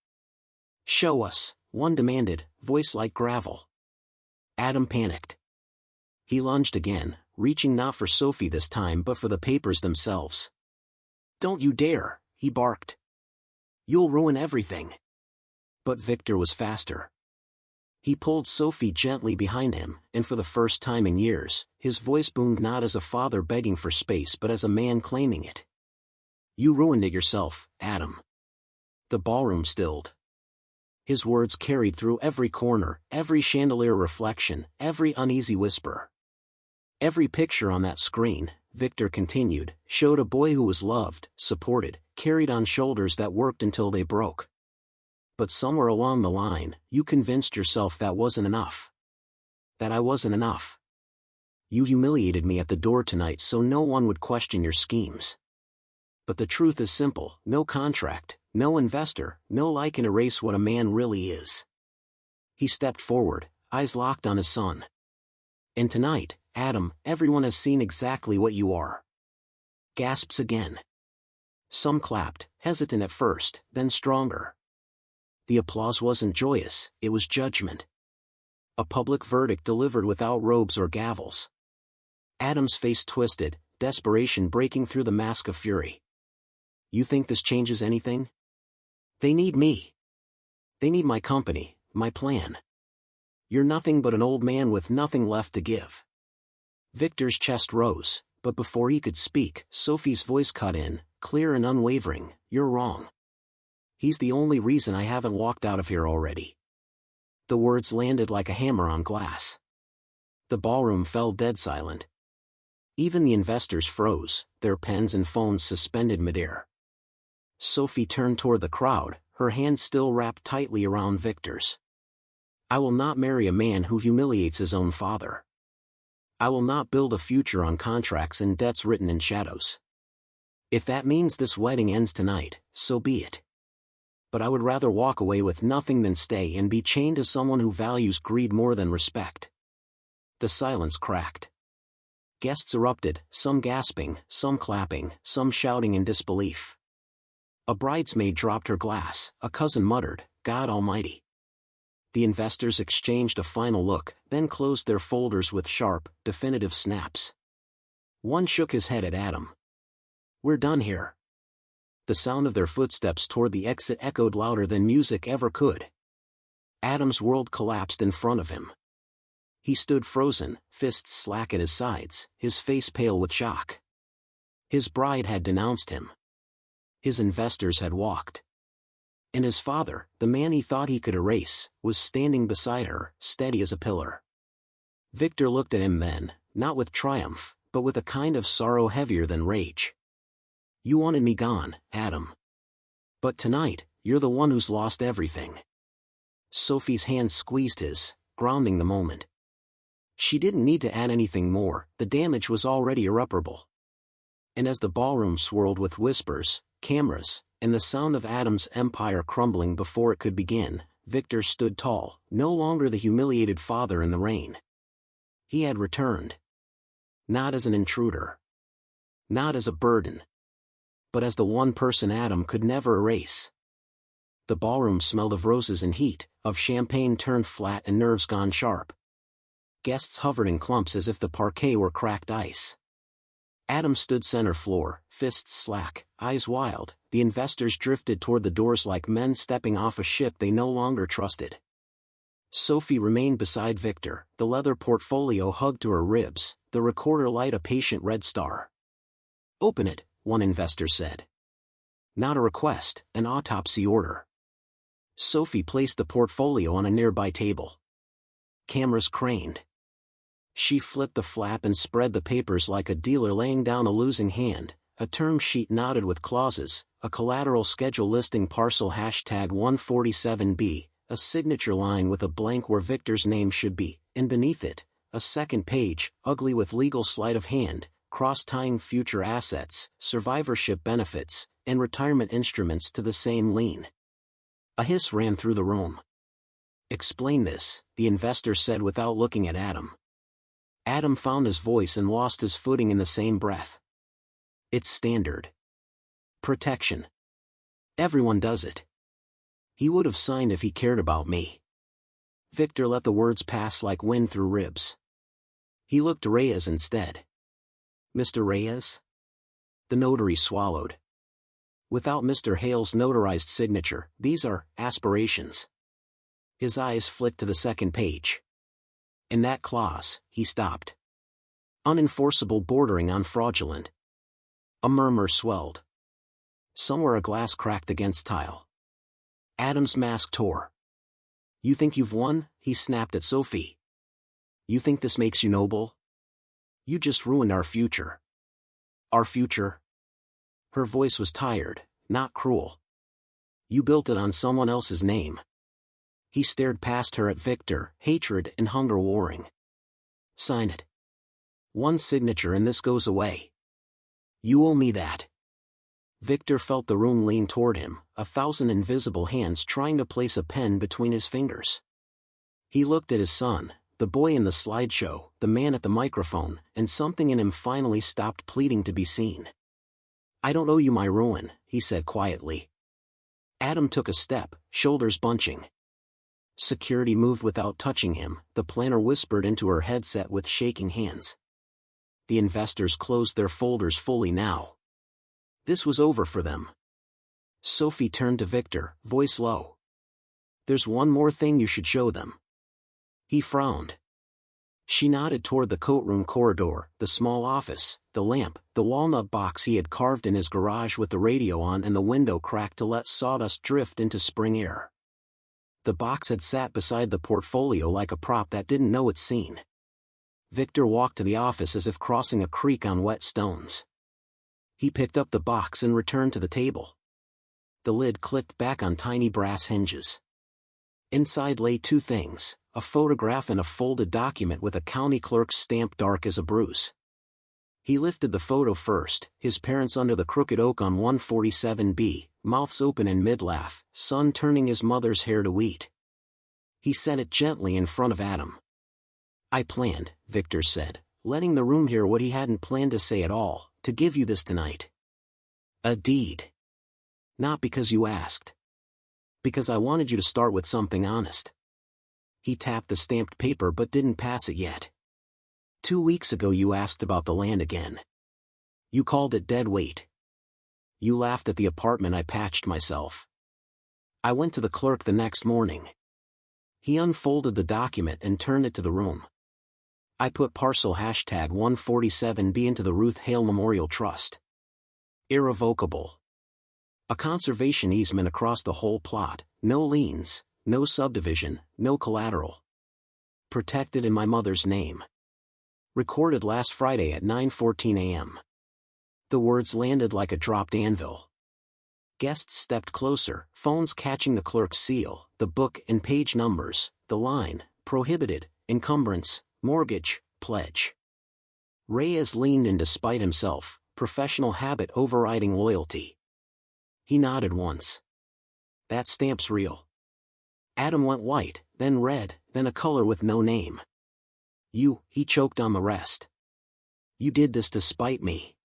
S1: "Show us," one demanded, voice like gravel. Adam panicked. He lunged again, reaching not for Sophie this time but for the papers themselves. "Don't you dare," he barked. "You'll ruin everything." But Victor was faster. He pulled Sophie gently behind him, and for the first time in years, his voice boomed not as a father begging for space but as a man claiming it. "You ruined it yourself, Adam." The ballroom stilled. His words carried through every corner, every chandelier reflection, every uneasy whisper. "Every picture on that screen," Victor continued, "showed a boy who was loved, supported, carried on shoulders that worked until they broke. But somewhere along the line, you convinced yourself that wasn't enough. That I wasn't enough. You humiliated me at the door tonight so no one would question your schemes. But the truth is simple, no contract, no investor, no lie can erase what a man really is." He stepped forward, eyes locked on his son. "And tonight, Adam, everyone has seen exactly what you are." Gasps again. Some clapped, hesitant at first, then stronger. The applause wasn't joyous, it was judgment. A public verdict delivered without robes or gavels. Adam's face twisted, desperation breaking through the mask of fury. "You think this changes anything? They need me. They need my company, my plan. You're nothing but an old man with nothing left to give." Victor's chest rose, but before he could speak, Sophie's voice cut in, clear and unwavering, "You're wrong. He's the only reason I haven't walked out of here already." The words landed like a hammer on glass. The ballroom fell dead silent. Even the investors froze, their pens and phones suspended midair. Sophie turned toward the crowd, her hand still wrapped tightly around Victor's. "I will not marry a man who humiliates his own father. I will not build a future on contracts and debts written in shadows. If that means this wedding ends tonight, so be it. But I would rather walk away with nothing than stay and be chained to someone who values greed more than respect." The silence cracked. Guests erupted, some gasping, some clapping, some shouting in disbelief. A bridesmaid dropped her glass, a cousin muttered, "God Almighty." The investors exchanged a final look, then closed their folders with sharp, definitive snaps. One shook his head at Adam. "We're done here." The sound of their footsteps toward the exit echoed louder than music ever could. Adam's world collapsed in front of him. He stood frozen, fists slack at his sides, his face pale with shock. His bride had denounced him. His investors had walked. And his father, the man he thought he could erase, was standing beside her, steady as a pillar. Victor looked at him then, not with triumph, but with a kind of sorrow heavier than rage. "You wanted me gone, Adam. But tonight, you're the one who's lost everything." Sophie's hand squeezed his, grounding the moment. She didn't need to add anything more, the damage was already irreparable. And as the ballroom swirled with whispers, cameras, and the sound of Adam's empire crumbling before it could begin, Victor stood tall, no longer the humiliated father in the rain. He had returned. Not as an intruder. Not as a burden. But as the one person Adam could never erase. The ballroom smelled of roses and heat, of champagne turned flat and nerves gone sharp. Guests hovered in clumps as if the parquet were cracked ice. Adam stood center floor, fists slack, eyes wild. The investors drifted toward the doors like men stepping off a ship they no longer trusted. Sophie remained beside Victor, the leather portfolio hugged to her ribs, the recorder light a patient red star. "Open it," one investor said. "Not a request, an autopsy order." Sophie placed the portfolio on a nearby table. Cameras craned. She flipped the flap and spread the papers like a dealer laying down a losing hand, a term sheet knotted with clauses, a collateral schedule listing parcel #147B, a signature line with a blank where Victor's name should be, and beneath it, a second page, ugly with legal sleight of hand, cross-tying future assets, survivorship benefits, and retirement instruments to the same lien. A hiss ran through the room. "Explain this," the investor said without looking at Adam. Adam found his voice and lost his footing in the same breath. "It's standard protection. Everyone does it. He would have signed if he cared about me." Victor let the words pass like wind through ribs. He looked to Reyes instead. "Mr. Reyes?" The notary swallowed. "Without Mr. Hale's notarized signature, these are aspirations." His eyes flicked to the second page. "In that clause," he stopped. "Unenforceable bordering on fraudulent." A murmur swelled. Somewhere a glass cracked against tile. Adam's mask tore. "You think you've won?" he snapped at Sophie. "You think this makes you noble? You just ruined our future." "Our future?" Her voice was tired, not cruel. "You built it on someone else's name." He stared past her at Victor, hatred and hunger warring. "Sign it. One signature and this goes away. You owe me that." Victor felt the room lean toward him, 1,000 invisible hands trying to place a pen between his fingers. He looked at his son, the boy in the slideshow, the man at the microphone, and something in him finally stopped pleading to be seen. "I don't owe you my ruin," he said quietly. Adam took a step, shoulders bunching. Security moved without touching him, the planner whispered into her headset with shaking hands. The investors closed their folders fully now. This was over for them. Sophie turned to Victor, voice low. "There's one more thing you should show them." He frowned. She nodded toward the courtroom corridor, the small office, the lamp, the walnut box he had carved in his garage with the radio on and the window cracked to let sawdust drift into spring air. The box had sat beside the portfolio like a prop that didn't know its scene. Victor walked to the office as if crossing a creek on wet stones. He picked up the box and returned to the table. The lid clicked back on tiny brass hinges. Inside lay two things, a photograph and a folded document with a county clerk's stamp dark as a bruise. He lifted the photo first, his parents under the crooked oak on 147B, mouths open in mid-laugh, son turning his mother's hair to wheat. He set it gently in front of Adam. "I planned," Victor said, letting the room hear what he hadn't planned to say at all, "to give you this tonight. A deed. Not because you asked. Because I wanted you to start with something honest." He tapped the stamped paper but didn't pass it yet. "2 weeks ago you asked about the land again. You called it dead weight. You laughed at the apartment I patched myself. I went to the clerk the next morning." He unfolded the document and turned it to the room. "I put parcel #147B into the Ruth Hale Memorial Trust. Irrevocable. A conservation easement across the whole plot, no liens, no subdivision, no collateral. Protected in my mother's name. Recorded last Friday at 9:14 a.m. The words landed like a dropped anvil. Guests stepped closer, phones catching the clerk's seal, the book and page numbers, the line, prohibited, encumbrance, mortgage, pledge. Reyes leaned in despite himself, professional habit overriding loyalty. He nodded once. "That stamp's real." Adam went white, then red, then a color with no name. He choked on the rest. "You did this to spite me."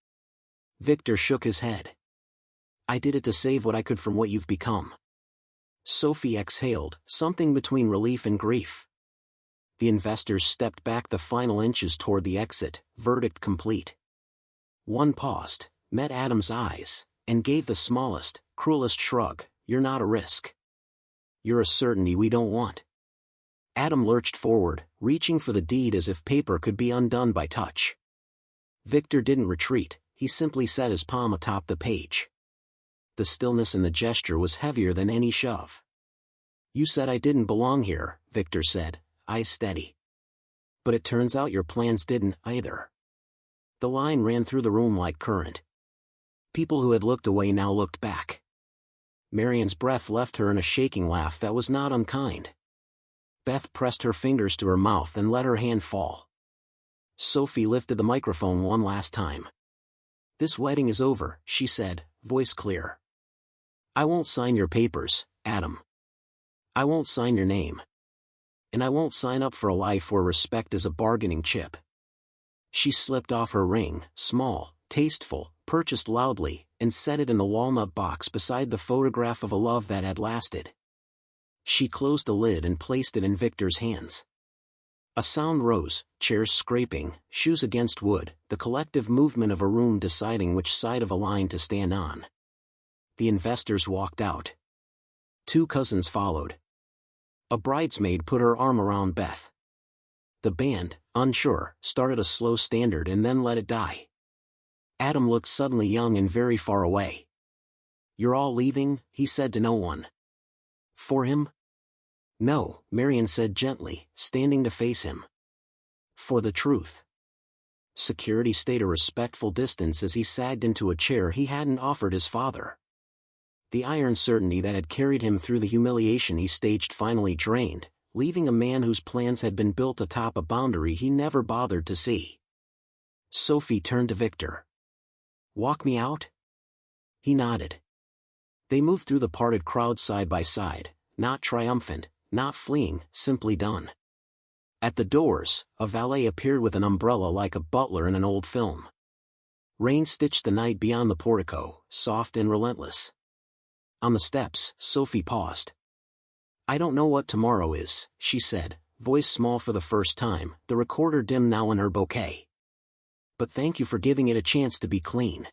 S1: Victor shook his head. "I did it to save what I could from what you've become." Sophie exhaled, something between relief and grief. The investors stepped back the final inches toward the exit, verdict complete. One paused, met Adam's eyes, and gave the smallest, cruelest shrug. You're not a risk. You're a certainty we don't want. Adam lurched forward, reaching for the deed as if paper could be undone by touch. Victor didn't retreat, he simply set his palm atop the page. The stillness in the gesture was heavier than any shove. You said I didn't belong here, Victor said, eyes steady. But it turns out your plans didn't, either. The line ran through the room like current. People who had looked away now looked back. Marian's breath left her in a shaking laugh that was not unkind. Beth pressed her fingers to her mouth and let her hand fall. Sophie lifted the microphone one last time. This wedding is over, she said, voice clear. I won't sign your papers, Adam. I won't sign your name. And I won't sign up for a life where respect is a bargaining chip. She slipped off her ring, small, tasteful, purchased loudly, and set it in the walnut box beside the photograph of a love that had lasted. She closed the lid and placed it in Victor's hands. A sound rose, chairs scraping, shoes against wood, the collective movement of a room deciding which side of a line to stand on. The investors walked out. Two cousins followed. A bridesmaid put her arm around Beth. The band, unsure, started a slow standard and then let it die. Adam looked suddenly young and very far away. You're all leaving, he said to no one. For him? No, Marian said gently, standing to face him. For the truth. Security stayed a respectful distance as he sagged into a chair he hadn't offered his father. The iron certainty that had carried him through the humiliation he staged finally drained, leaving a man whose plans had been built atop a boundary he never bothered to see. Sophie turned to Victor. Walk me out? He nodded. They moved through the parted crowd side by side, not triumphant, not fleeing, simply done. At the doors, a valet appeared with an umbrella like a butler in an old film. Rain stitched the night beyond the portico, soft and relentless. On the steps, Sophie paused. I don't know what tomorrow is, she said, voice small for the first time, the recorder dim now in her bouquet. But thank you for giving it a chance to be clean.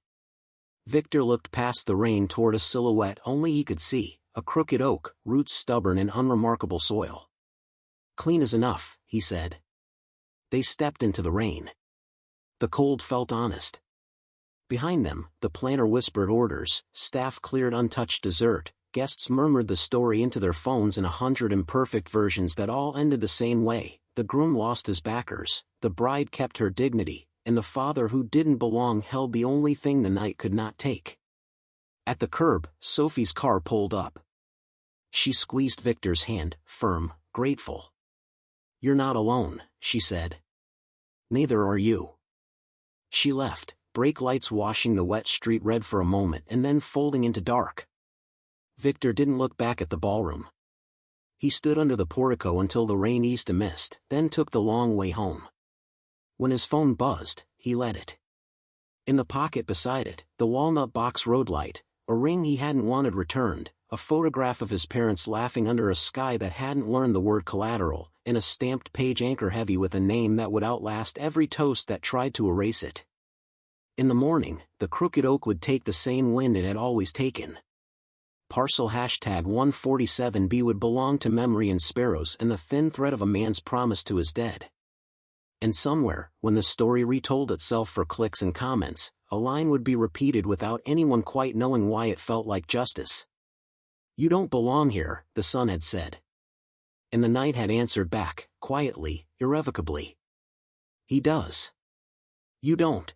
S1: Victor looked past the rain toward a silhouette only he could see, a crooked oak, roots stubborn in unremarkable soil. Clean is enough, he said. They stepped into the rain. The cold felt honest. Behind them, the planner whispered orders, staff cleared untouched dessert, guests murmured the story into their phones in 100 imperfect versions that all ended the same way. The groom lost his backers, the bride kept her dignity, and the father who didn't belong held the only thing the night could not take. At the curb, Sophie's car pulled up. She squeezed Victor's hand, firm, grateful. You're not alone, she said. Neither are you. She left, brake lights washing the wet street red for a moment and then folding into dark. Victor didn't look back at the ballroom. He stood under the portico until the rain eased a mist, then took the long way home. When his phone buzzed, he let it. In the pocket beside it, the walnut box road light, a ring he hadn't wanted returned, a photograph of his parents laughing under a sky that hadn't learned the word collateral, and a stamped page anchor heavy with a name that would outlast every toast that tried to erase it. In the morning, the crooked oak would take the same wind it had always taken. Parcel #147B would belong to memory and sparrows and the thin thread of a man's promise to his dead. And somewhere, when the story retold itself for clicks and comments, a line would be repeated without anyone quite knowing why it felt like justice. You don't belong here, the sun had said. And the night had answered back, quietly, irrevocably. He does. You don't.